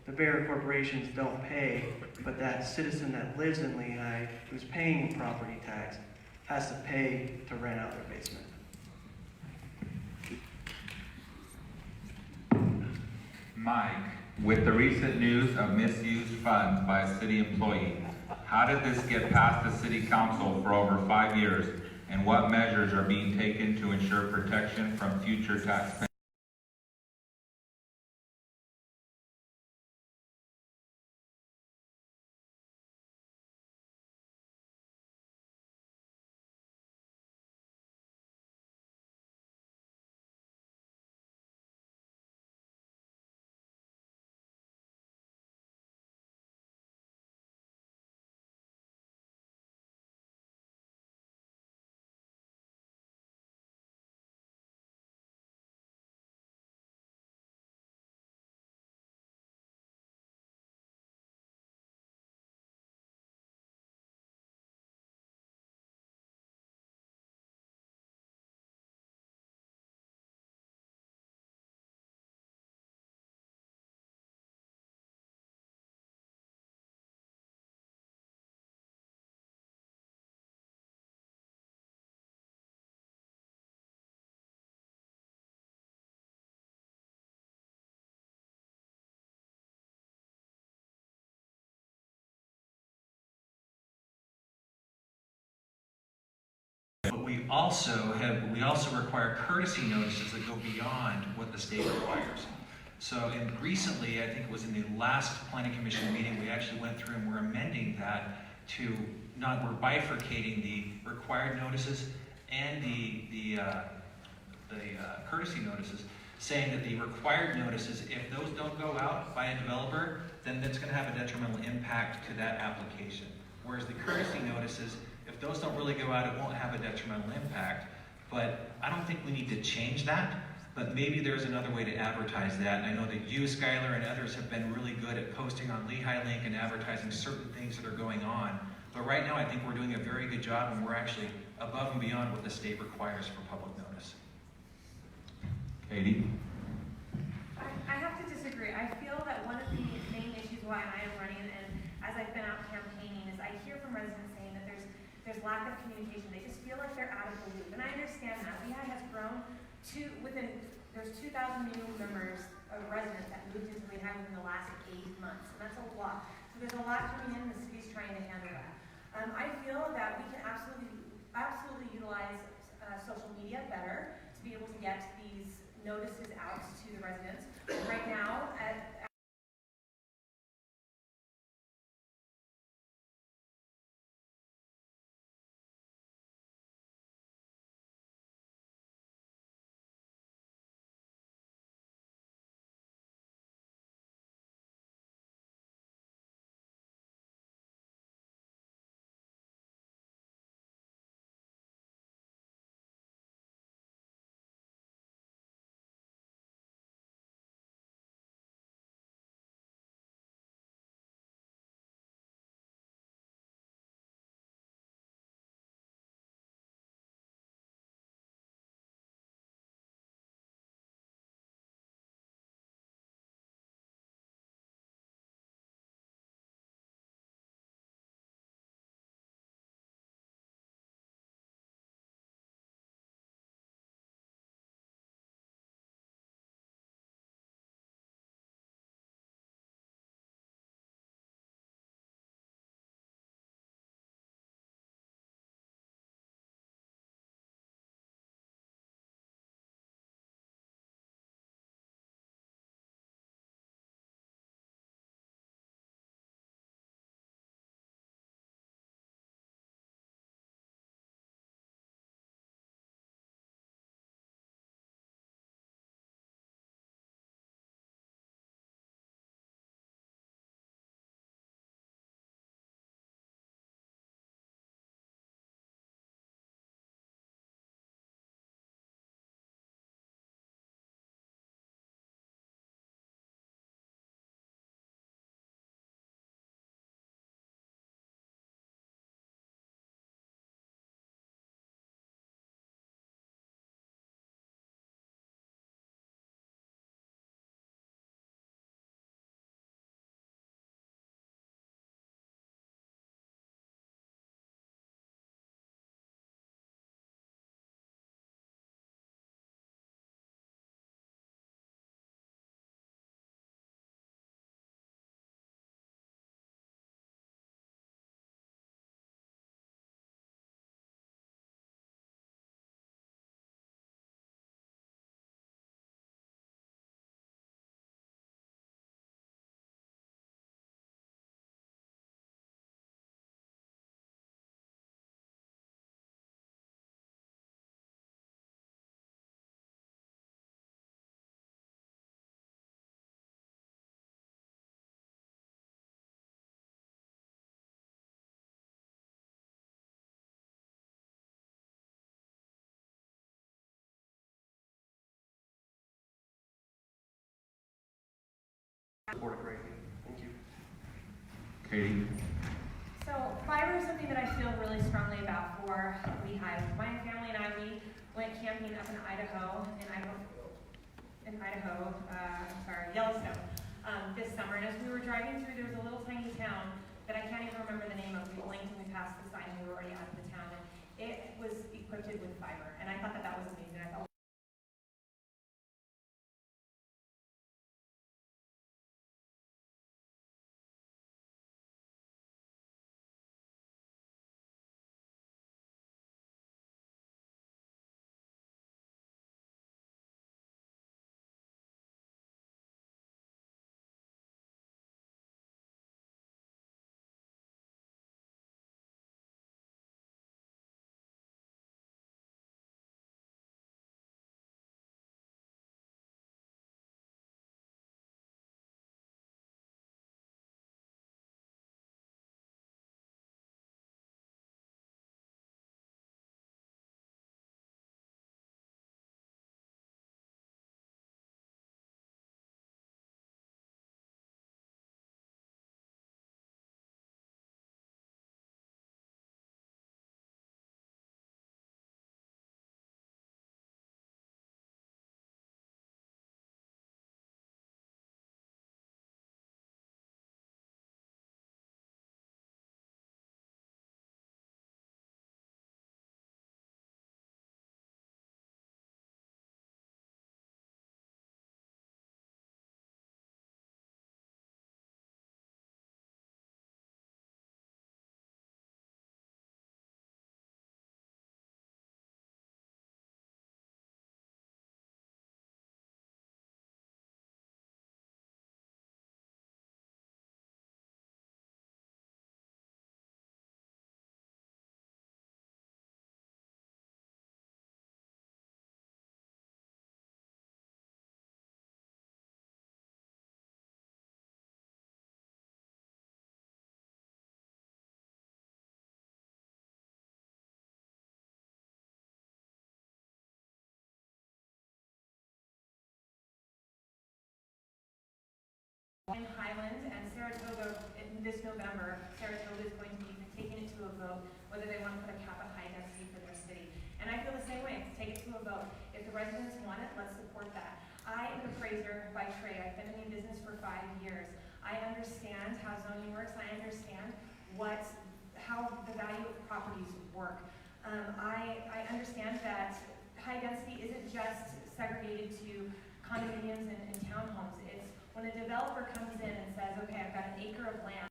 S8: the bigger corporations don't pay, but that citizen that lives in Lehi, who's paying property tax, has to pay to rent out their basement.
S12: Mike, With the recent news of misused funds by a city employee, how did this get past the city council for over 5 years? And what measures are being taken to ensure protection from future taxpayers?
S9: But we also require courtesy notices that go beyond what the state requires. So, and recently, I think it was in the last planning commission meeting, we actually went through and we're amending that to we're bifurcating the required notices and the courtesy notices, saying that the required notices, if those don't go out by a developer, then that's going to have a detrimental impact to that application. Whereas the courtesy notices, if those don't really go out, it won't have a detrimental impact. But I don't think we need to change that, but maybe there's another way to advertise that. And I know that you, Skylar, and others have been really good at posting on Lehi Link and advertising certain things that are going on. But right now, I think we're doing a very good job, and we're actually above and beyond what the state requires for public notice.
S12: Katie?
S10: I have to disagree. I feel that one of the main issues why I am running, and as I've been out campaigning, is I hear from residents saying that there's lack of communication. They just feel like they're out of the loop. And I understand that. Lehi has grown there's 2,000 new members of residents that moved into Lehi within the last 8 months. And that's a lot. So there's a lot coming in, and the city's trying to handle that. I feel that we can absolutely utilize social media better to be able to get these notices out to the residents. Right now,
S6: Support it greatly. Thank you.
S12: Katie?
S10: So fiber is something that I feel really strongly about for Lehi. My family and I, we went camping up in Yellowstone, this summer. And as we were driving through, there was a little tiny town that I can't even remember the name of. We blinked and we passed the sign and we were already out of the town. And it was equipped with fiber. And I thought that that was amazing. I thought, in Highland and Saratoga this November, Saratoga is going to be taking it to a vote whether they want to put a cap at high density for their city. And I feel the same way. Take it to a vote. If the residents want it, let's support that. I am an appraiser by trade. I've been in the business for 5 years. I understand how zoning works. I understand how the value of properties work. I understand that high density isn't just segregated to condominiums and townhomes. It's when a developer comes in and says, okay, I've got an acre of land,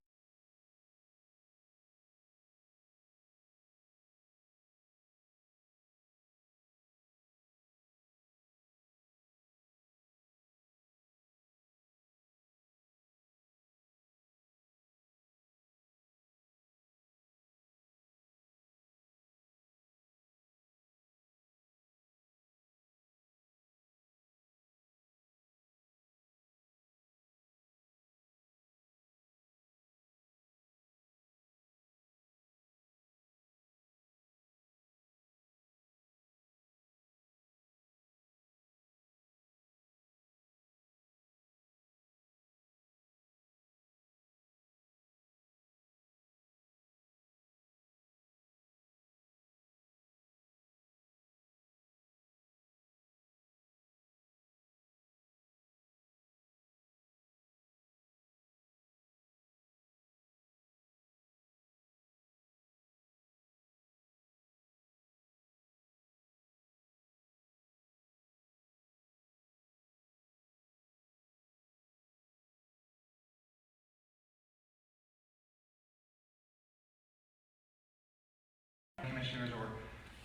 S9: commissioners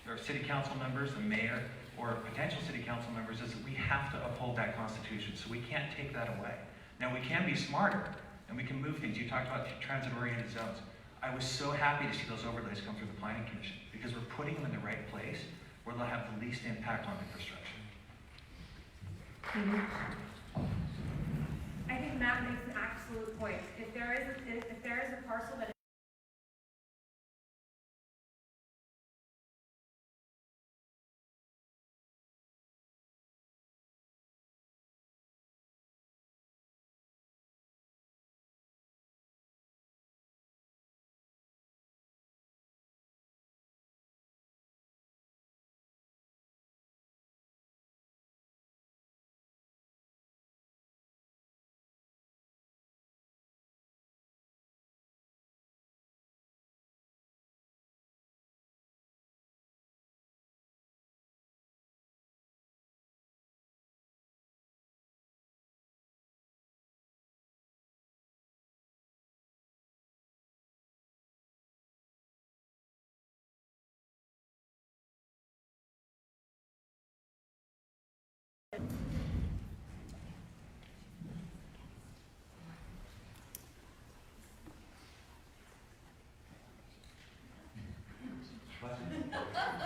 S9: or city council members, the mayor, or potential city council members is that we have to uphold that constitution, so we can't take that away. Now, we can be smarter, and we can move things. You talked about transit-oriented zones. I was so happy to see those overlays come through the planning commission, because we're putting them in the right place where they'll have the least impact on infrastructure.
S10: I think Matt makes an absolute point. If there is a parcel that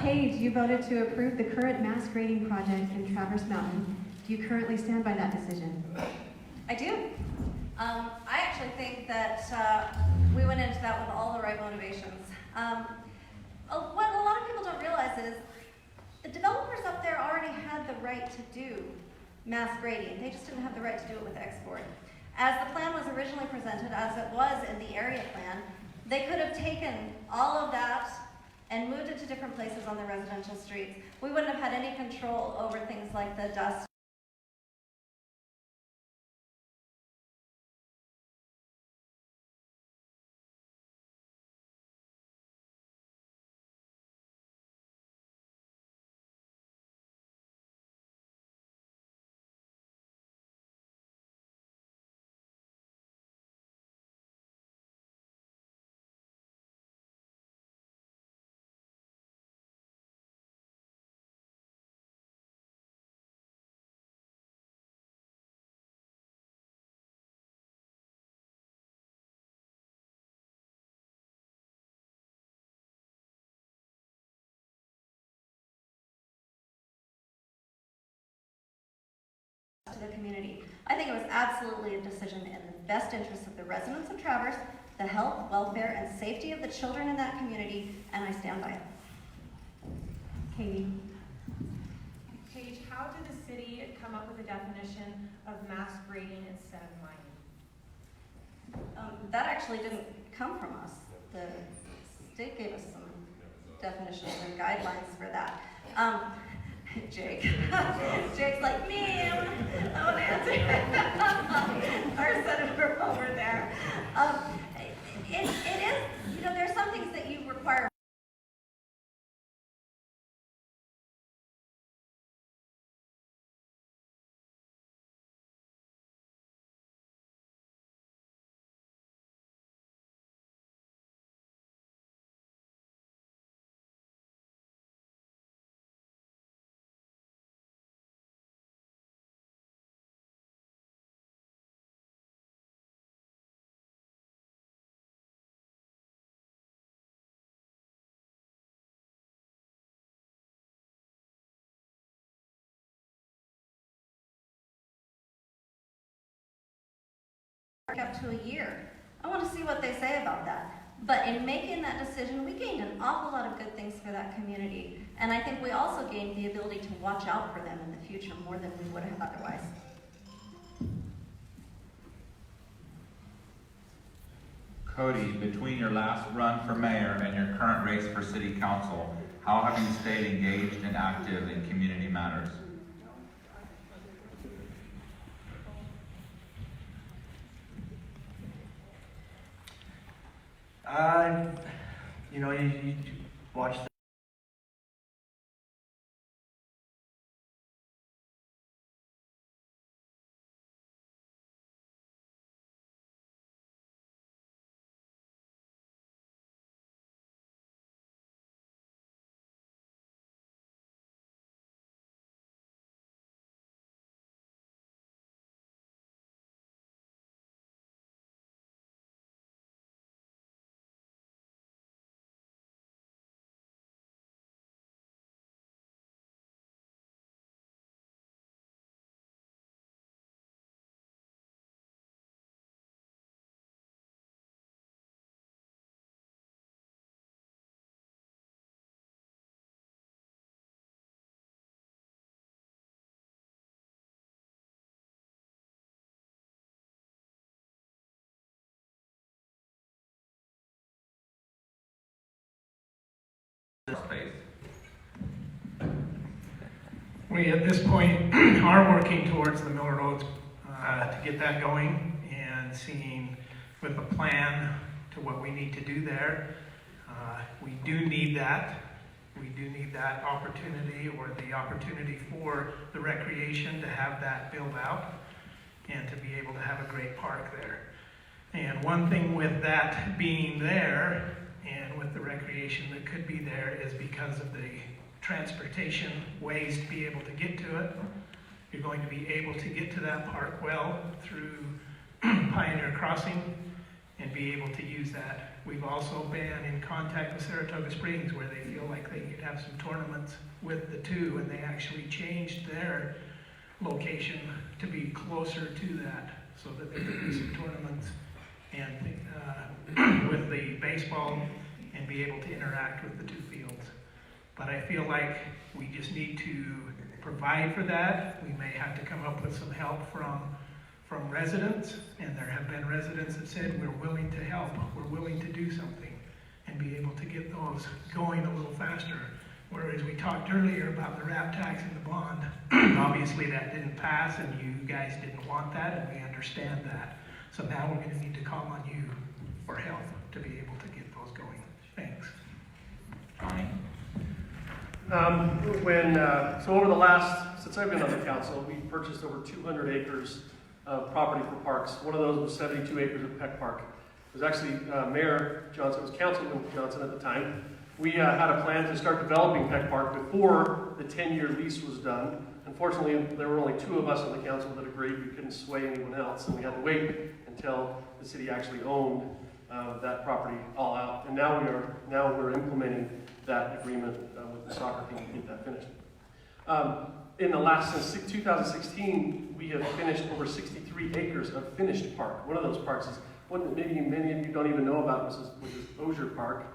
S11: Paige, you voted to approve the current mass grading project in Traverse Mountain. Do you currently stand by that decision?
S7: I do. I actually think that we went into that with all the right motivations. What a lot of people don't realize is the developers up there already had the right to do mass grading. They just didn't have the right to do it with export. As the plan was originally presented, as it was in the area plan, they could have taken all of that and moved it to different places on the residential streets. We wouldn't have had any control over things like the dust. To the community. I think it was absolutely a decision in the best interest of the residents of Traverse, the health, welfare, and safety of the children in that community, and I stand by it.
S11: Katie.
S10: Paige, how did the city come up with a definition of mass grading instead of mining?
S7: That actually didn't come from us. The state gave us some definitions and guidelines for that. Jake. Jake's like, me, I want to answer. Our senator over there. It is, you know, there's some things that you require. Up to a year. I want to see what they say about that. But in making that decision, we gained an awful lot of good things for that community. And I think we also gained the ability to watch out for them in the future more than we would have otherwise.
S12: Cody, between your last run for mayor and your current race for city council, how have you stayed engaged and active in community matters?
S8: You know, you watch the
S12: Space.
S2: We, at this point, are working towards the Miller Roads to get that going and seeing with a plan to what we need to do there. We do need that. We do need that opportunity or the opportunity for the recreation to have that built out and to be able to have a great park there. And one thing with that being there and with the recreation that could be there is because of the transportation ways to be able to get to it. You're going to be able to get to that park well through Pioneer Crossing and be able to use that we've also been in contact with Saratoga Springs where they feel like they could have some tournaments with the two, and they actually changed their location to be closer to that so that there could be some tournaments and with the baseball and be able to interact with the two fields. But I feel like we just need to provide for that. We may have to come up with some help from residents, and there have been residents that said we're willing to help, we're willing to do something and be able to get those going a little faster. Whereas we talked earlier about the RAP tax and the bond, obviously that didn't pass and you guys didn't want that, and we understand that. So now we're gonna need to call on you for help to be able to get those going. Thanks.
S6: So over the last, since I've been on the council, we purchased over 200 acres of property for parks. One of those was 72 acres of Peck Park. It was actually Mayor Johnson, it was Councilman Johnson at the time. We had a plan to start developing Peck Park before the 10-year lease was done. Unfortunately, there were only 2 of us on the council that agreed. We couldn't sway anyone else, and we had to wait until the city actually owned that property all out. And now we're implementing that agreement with the soccer team to get that finished. Since 2016, we have finished over 63 acres of finished park. One of those parks is one that maybe many of you don't even know about, which is Osier Park.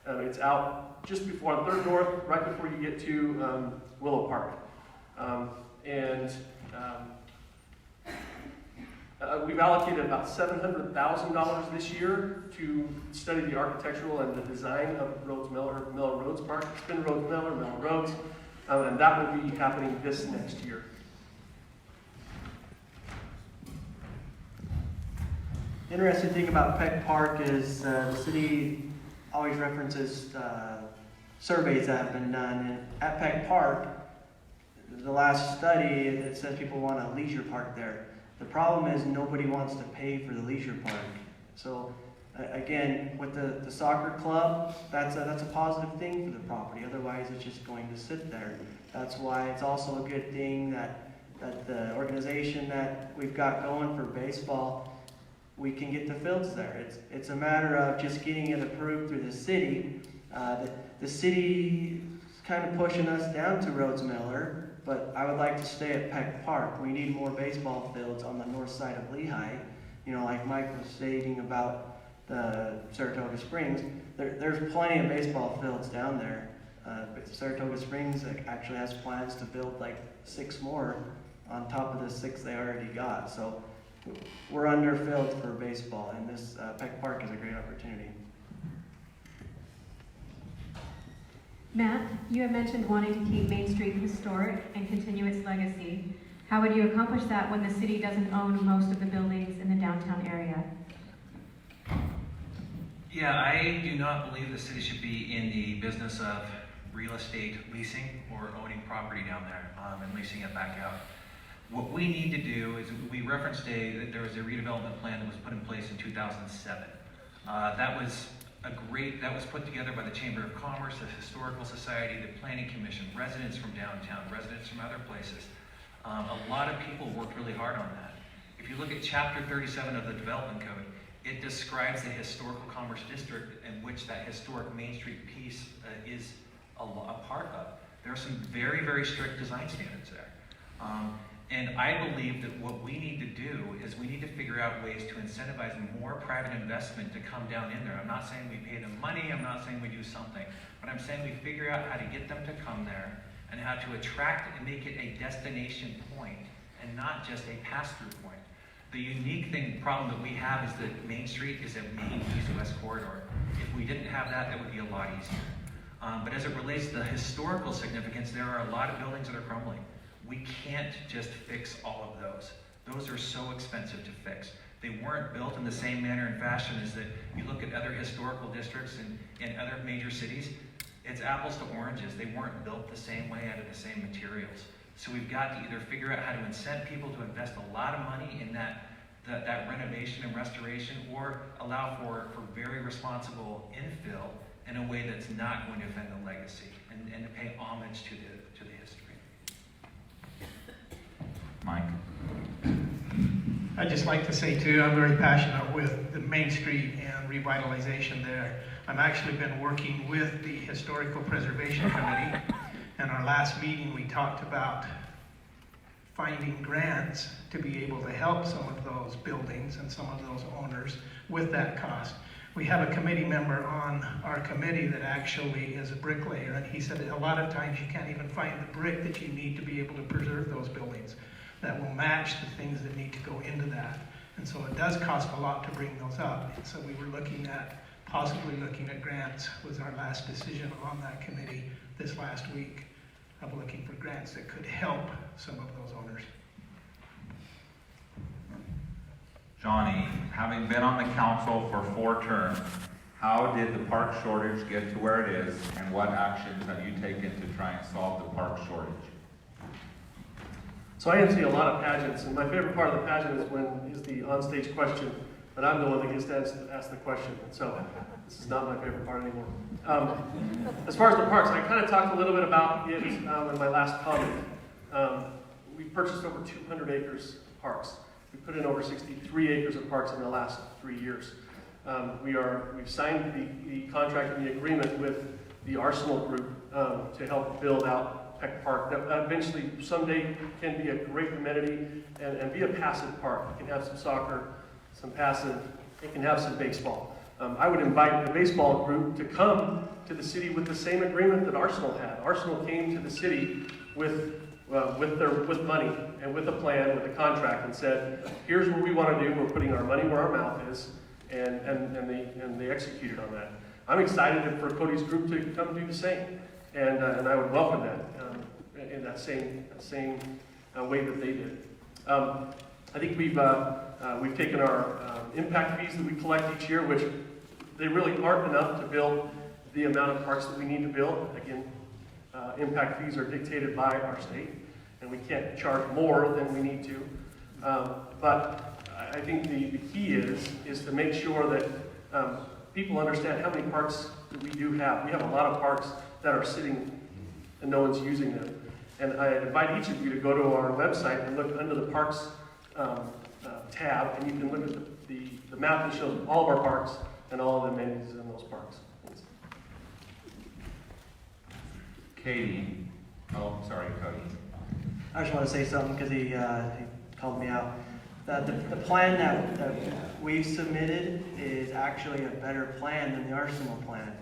S6: It's out just before on 3rd North, right before you get to Willow Park. We've allocated about $700,000 this year to study the architectural and the design of Mellow Roads Park, Spin Roads, Mellow Roads, and that will be happening this next year.
S8: The interesting thing about Peck Park is the city always references surveys that have been done. And at Peck Park, the last study, it says people want a leisure park there. The problem is nobody wants to pay for the leisure park. So again, with the soccer club, that's a positive thing for the property. Otherwise, it's just going to sit there. That's why it's also a good thing that the organization that we've got going for baseball, we can get the fields there. It's a matter of just getting it approved through the city. The city is kind of pushing us down to Rhodes Miller, but I would like to stay at Peck Park. We need more baseball fields on the north side of Lehi. You know, like Mike was stating about the Saratoga Springs, there's plenty of baseball fields down there. But Saratoga Springs actually has plans to build like 6 more on top of the 6 they already got. So we're underfilled for baseball, and this Peck Park is a great opportunity.
S11: Matt, you have mentioned wanting to keep Main Street historic and continue its legacy. How would you accomplish that when the city doesn't own most of the buildings in the downtown area?
S9: Yeah, I do not believe the city should be in the business of real estate leasing or owning property down there and leasing it back out. What we need to do is, we referenced there was a redevelopment plan that was put in place in 2007. That was put together by the Chamber of Commerce, the Historical Society, the Planning Commission, residents from downtown, residents from other places. A lot of people worked really hard on that. If you look at Chapter 37 of the Development Code, it describes the Historical Commerce District in which that historic Main Street piece is a part of. There are some very, very strict design standards there. And I believe that what we need to do is we need to figure out ways to incentivize more private investment to come down in there. I'm not saying we pay them money, I'm not saying we do something, but I'm saying we figure out how to get them to come there and how to attract and make it a destination point and not just a pass-through point. The unique problem that we have is that Main Street is a main east-west corridor. If we didn't have that, that would be a lot easier. But as it relates to the historical significance, there are a lot of buildings that are crumbling. We can't just fix all of those. Those are so expensive to fix. They weren't built in the same manner and fashion as that. You look at other historical districts in other major cities, it's apples to oranges. They weren't built the same way out of the same materials. So we've got to either figure out how to incent people to invest a lot of money in that renovation and restoration, or allow for very responsible infill in a way that's not going to offend the legacy and to pay homage to the history.
S12: Mike?
S2: I'd just like to say too, I'm very passionate with the Main Street and revitalization there. I've actually been working with the Historical Preservation Committee. In our last meeting, we talked about finding grants to be able to help some of those buildings and some of those owners with that cost. We have a committee member on our committee that actually is a bricklayer, and he said that a lot of times you can't even find the brick that you need to be able to preserve those buildings that will match the things that need to go into that. And so it does cost a lot to bring those up. And so we were looking at, possibly looking at grants was our last decision on that committee this last week, of looking for grants that could help some of those owners.
S12: Johnny, having been on the council for 4 terms, how did the park shortage get to where it is, and what actions have you taken to try and solve the park shortage?
S6: So I MC a lot of pageants, and my favorite part of the pageant is the onstage question, but I'm the one that gets to ask the question, and so this is not my favorite part anymore. As far as the parks, I kind of talked a little bit about it in my last comment. We purchased over 200 acres of parks. We put in over 63 acres of parks in the last 3 years. We've signed the contract and the agreement with the Arsenal Group to help build out Peck Park. That eventually, someday, can be a great amenity and be a passive park. It can have some soccer, some passive, it can have some baseball. I would invite the baseball group to come to the city with the same agreement that Arsenal had. Arsenal came to the city with money and with a plan, with a contract, and said, here's what we want to do. We're putting our money where our mouth is, and they executed on that. I'm excited for Cody's group to come do the same, and I would welcome that in that same way that they did. I think we've taken our impact fees that we collect each year, which they really aren't enough to build the amount of parks that we need to build. Again, impact fees are dictated by our state, and we can't charge more than we need to. But I think the key is to make sure that people understand how many parks that we do have. We have a lot of parks that are sitting and no one's using them. And I invite each of you to go to our website and look under the parks tab, and you can look at the map that shows all of our parks and all of the amenities in those parks.
S12: Katie, oh, sorry, Cody.
S8: I just want to say something because he called me out. The plan that we've submitted is actually a better plan than the Arsenal plan.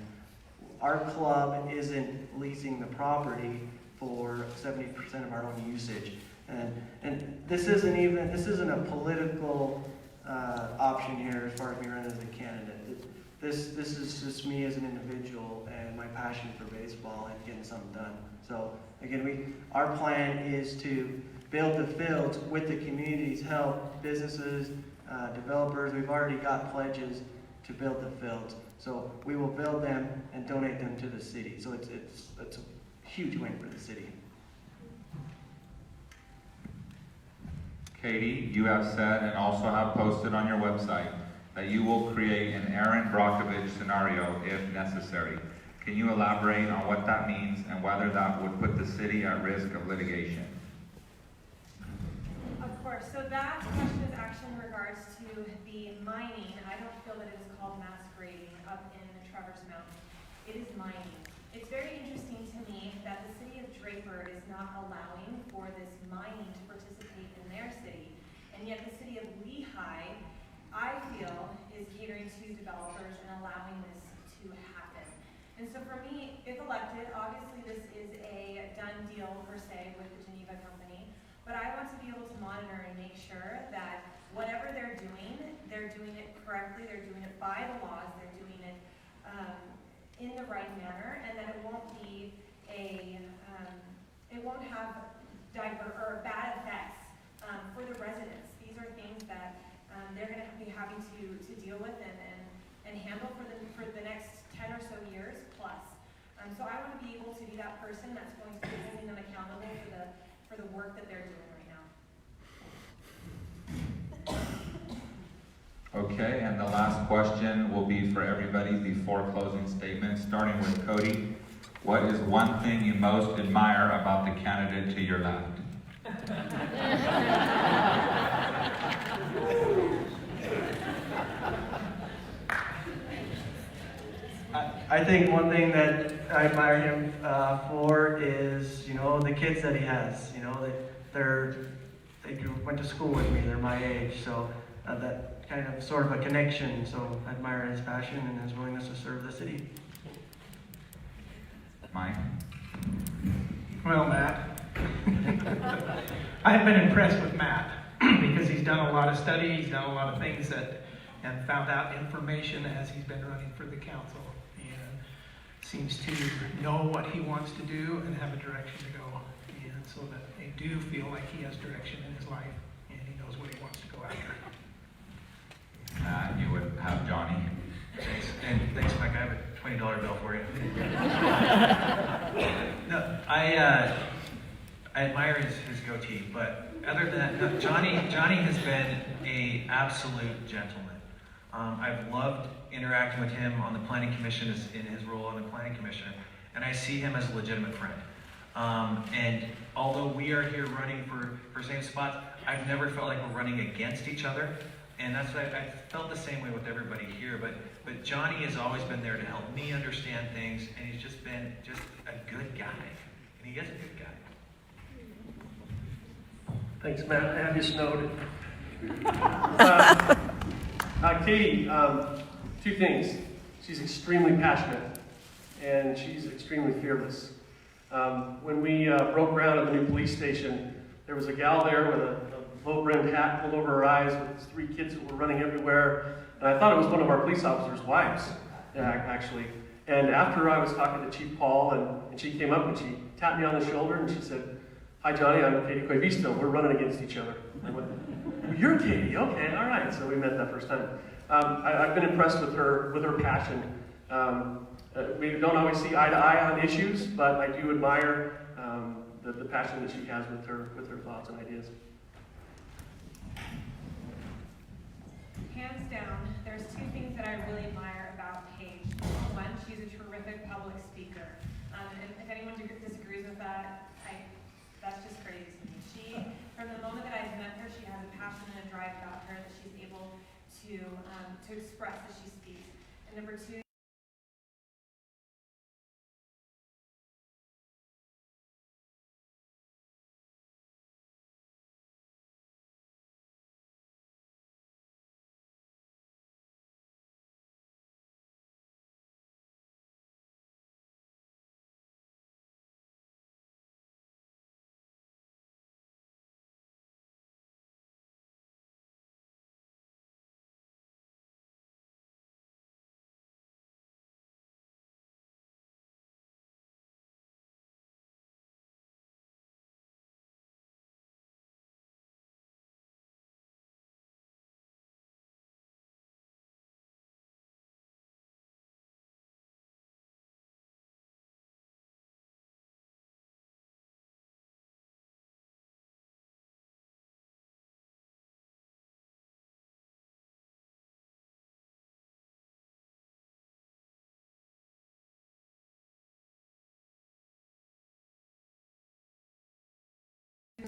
S8: Our club isn't leasing the property for 70% of our own usage. And this isn't a political option here as far as me running as a candidate. This is just me as an individual and my passion for baseball and getting something done. So again, our plan is to build the fields with the community's help, businesses, developers. We've already got pledges to build the fields. So we will build them and donate them to the city. So it's a huge win for the city.
S12: Katie, you have said and also have posted on your website that you will create an Aaron Brockovich scenario if necessary. Can you elaborate on what that means and whether that would put the city at risk of litigation?
S10: Of course. So that question is actually in regards to the mining. I don't feel that it is called mass grading up in Traverse Mountain. It is mining. It's very interesting to me that the city of Draper is not allowing for this mining to participate in their city, and yet the city of Lehi, I feel, is catering to developers and allowing this to happen. And so for me, if elected, obviously this is a done deal per se with the Geneva company, but I want to be able to monitor and make sure that whatever they're doing it correctly, they're doing it by the laws, they're doing it in the right manner, and that it won't be it won't have bad effects for the residents. These are things that they're going to be having to deal with and handle for the next 10 or so years plus. So I want to be able to be that person that's going to be holding them accountable for the work that they're doing right now.
S12: Okay, and the last question will be for everybody before closing statements, starting with Cody. What is one thing you most admire about the candidate to your left?
S8: I think one thing that I admire him for is, the kids that he has. They went to school with me. They're my age, so that kind of sort of a connection. So I admire his passion and his willingness to serve the city.
S12: Mike?
S2: Well, Matt, I've been impressed with Matt because he's done a lot of study, he's done a lot of things and found out information as he's been running for the council, and seems to know what he wants to do and have a direction to go, and so that I do feel like he has direction in his life and he knows what he wants to go after.
S12: You would have Johnny.
S9: Thanks, and thanks, Mike. I have a $20 bill for you. No, I admire his goatee, but other than that, no, Johnny has been an absolute gentleman. I've loved interacting with him on the planning commission in his role on the planning commission, and I see him as a legitimate friend. And although we are here running for same spots, I've never felt like we're running against each other. And that's what I felt the same way with everybody here, but Johnny has always been there to help me understand things, and he's just been a good guy. And he is a good guy.
S6: Thanks, Matt. I have you snowed. Katie, two things. She's extremely passionate, and she's extremely fearless. When we broke ground at the new police station, there was a gal there with a low-brimmed hat pulled over her eyes with 3 kids that were running everywhere. And I thought it was one of our police officers' wives, actually. And after I was talking to Chief Paul, and she came up and she tapped me on the shoulder and she said, "Hi, Johnny, I'm Katie Cuevista. We're running against each other." I went, "You're Katie? Okay, all right." So we met that first time. I've been impressed with her passion. We don't always see eye to eye on issues, but I do admire the passion that she has with her thoughts and ideas.
S10: Hands down, there's 2 things that I really admire about Paige. One, she's a terrific public speaker. And if anyone disagrees with that, that's just crazy to me. She, from the moment that I've met her, she has a passion and a drive about her that she's able to express as she speaks. And number 2,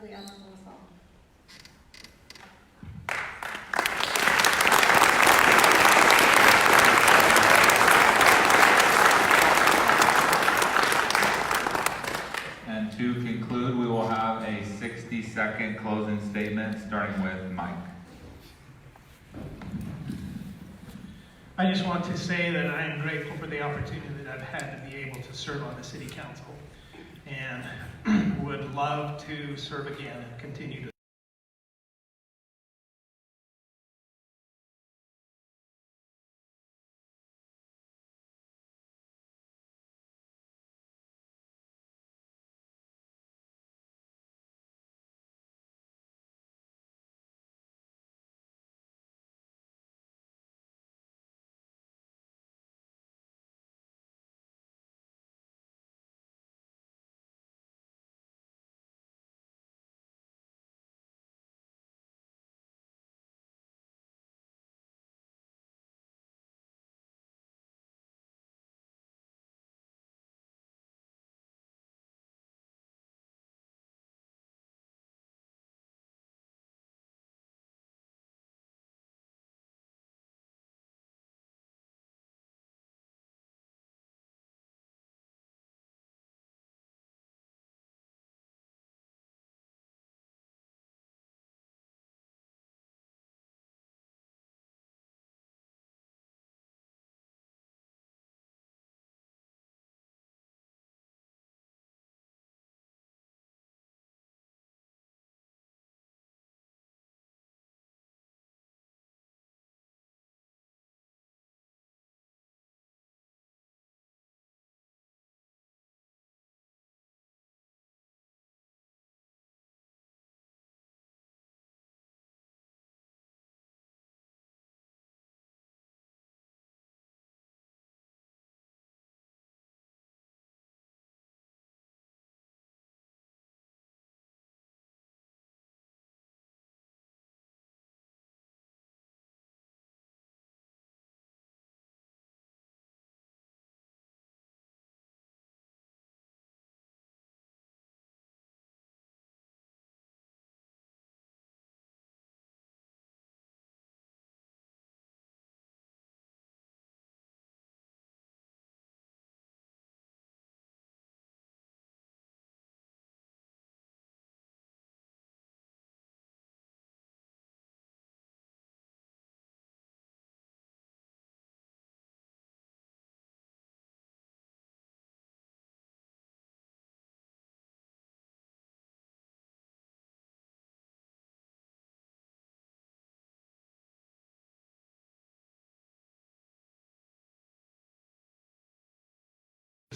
S7: really admirable as well.
S12: And to conclude, we will have a 60-second closing statement, starting with Mike.
S2: I just want to say that I am grateful for the opportunity that I've had to be able to serve on the city council, and would love to serve again and continue to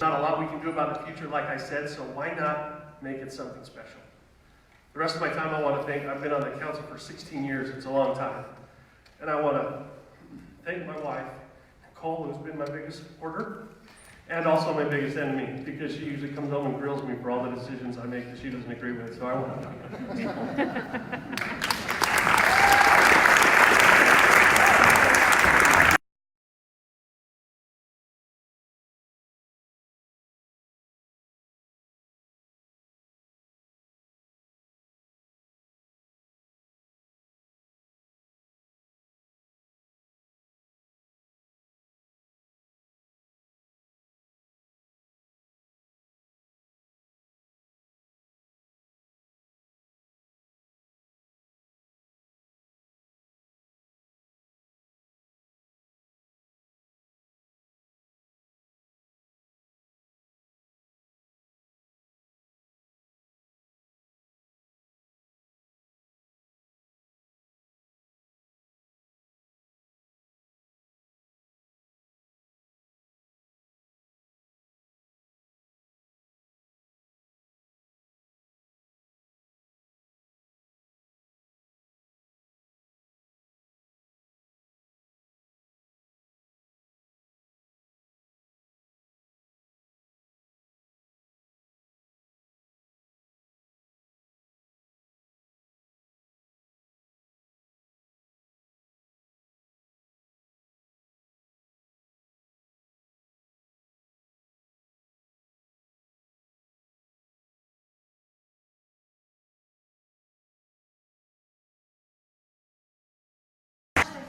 S6: not a lot we can do about the future, like I said, so why not make it something special? The rest of my time I want to thank, I've been on the council for 16 years, it's a long time. And I want to thank my wife, Nicole, who's been my biggest supporter, and also my biggest enemy, because she usually comes home and grills me for all the decisions I make that she doesn't agree with, so I want to.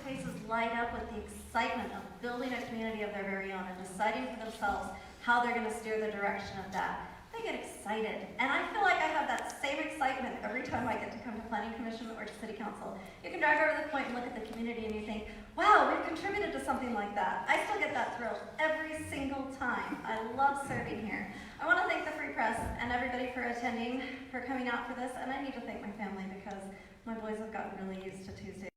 S7: Faces light up with the excitement of building a community of their very own and deciding for themselves how they're going to steer the direction of that. They get excited, and I feel like I have that same excitement every time I get to come to Planning Commission or to City Council. You can drive over the point and look at the community and you think, wow, we've contributed to something like that. I still get that thrill every single time. I love serving here. I want to thank the Free Press and everybody for attending, for coming out for this, and I need to thank my family because my boys have gotten really used to Tuesdays.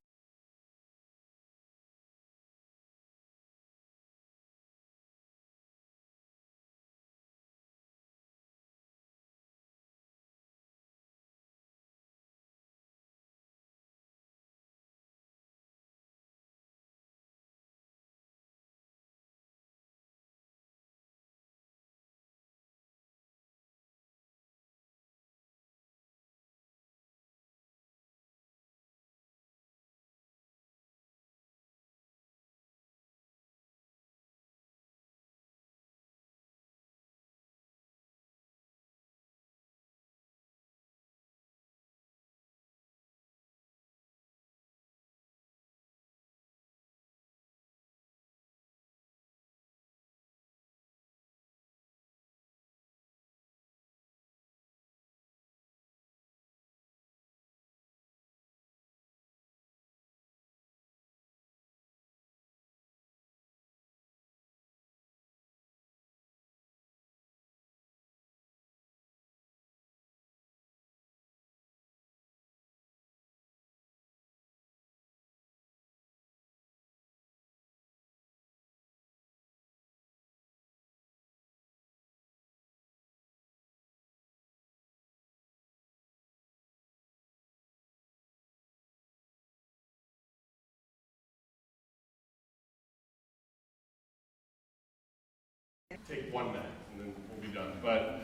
S5: Take 1 minute and then we'll be done. But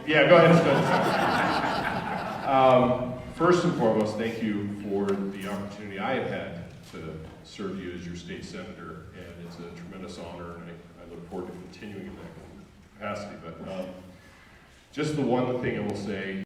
S5: yeah, go ahead. First and foremost, thank you for the opportunity I have had to serve you as your state senator, and it's a tremendous honor, and I look forward to continuing in that capacity. But just the one thing I will say.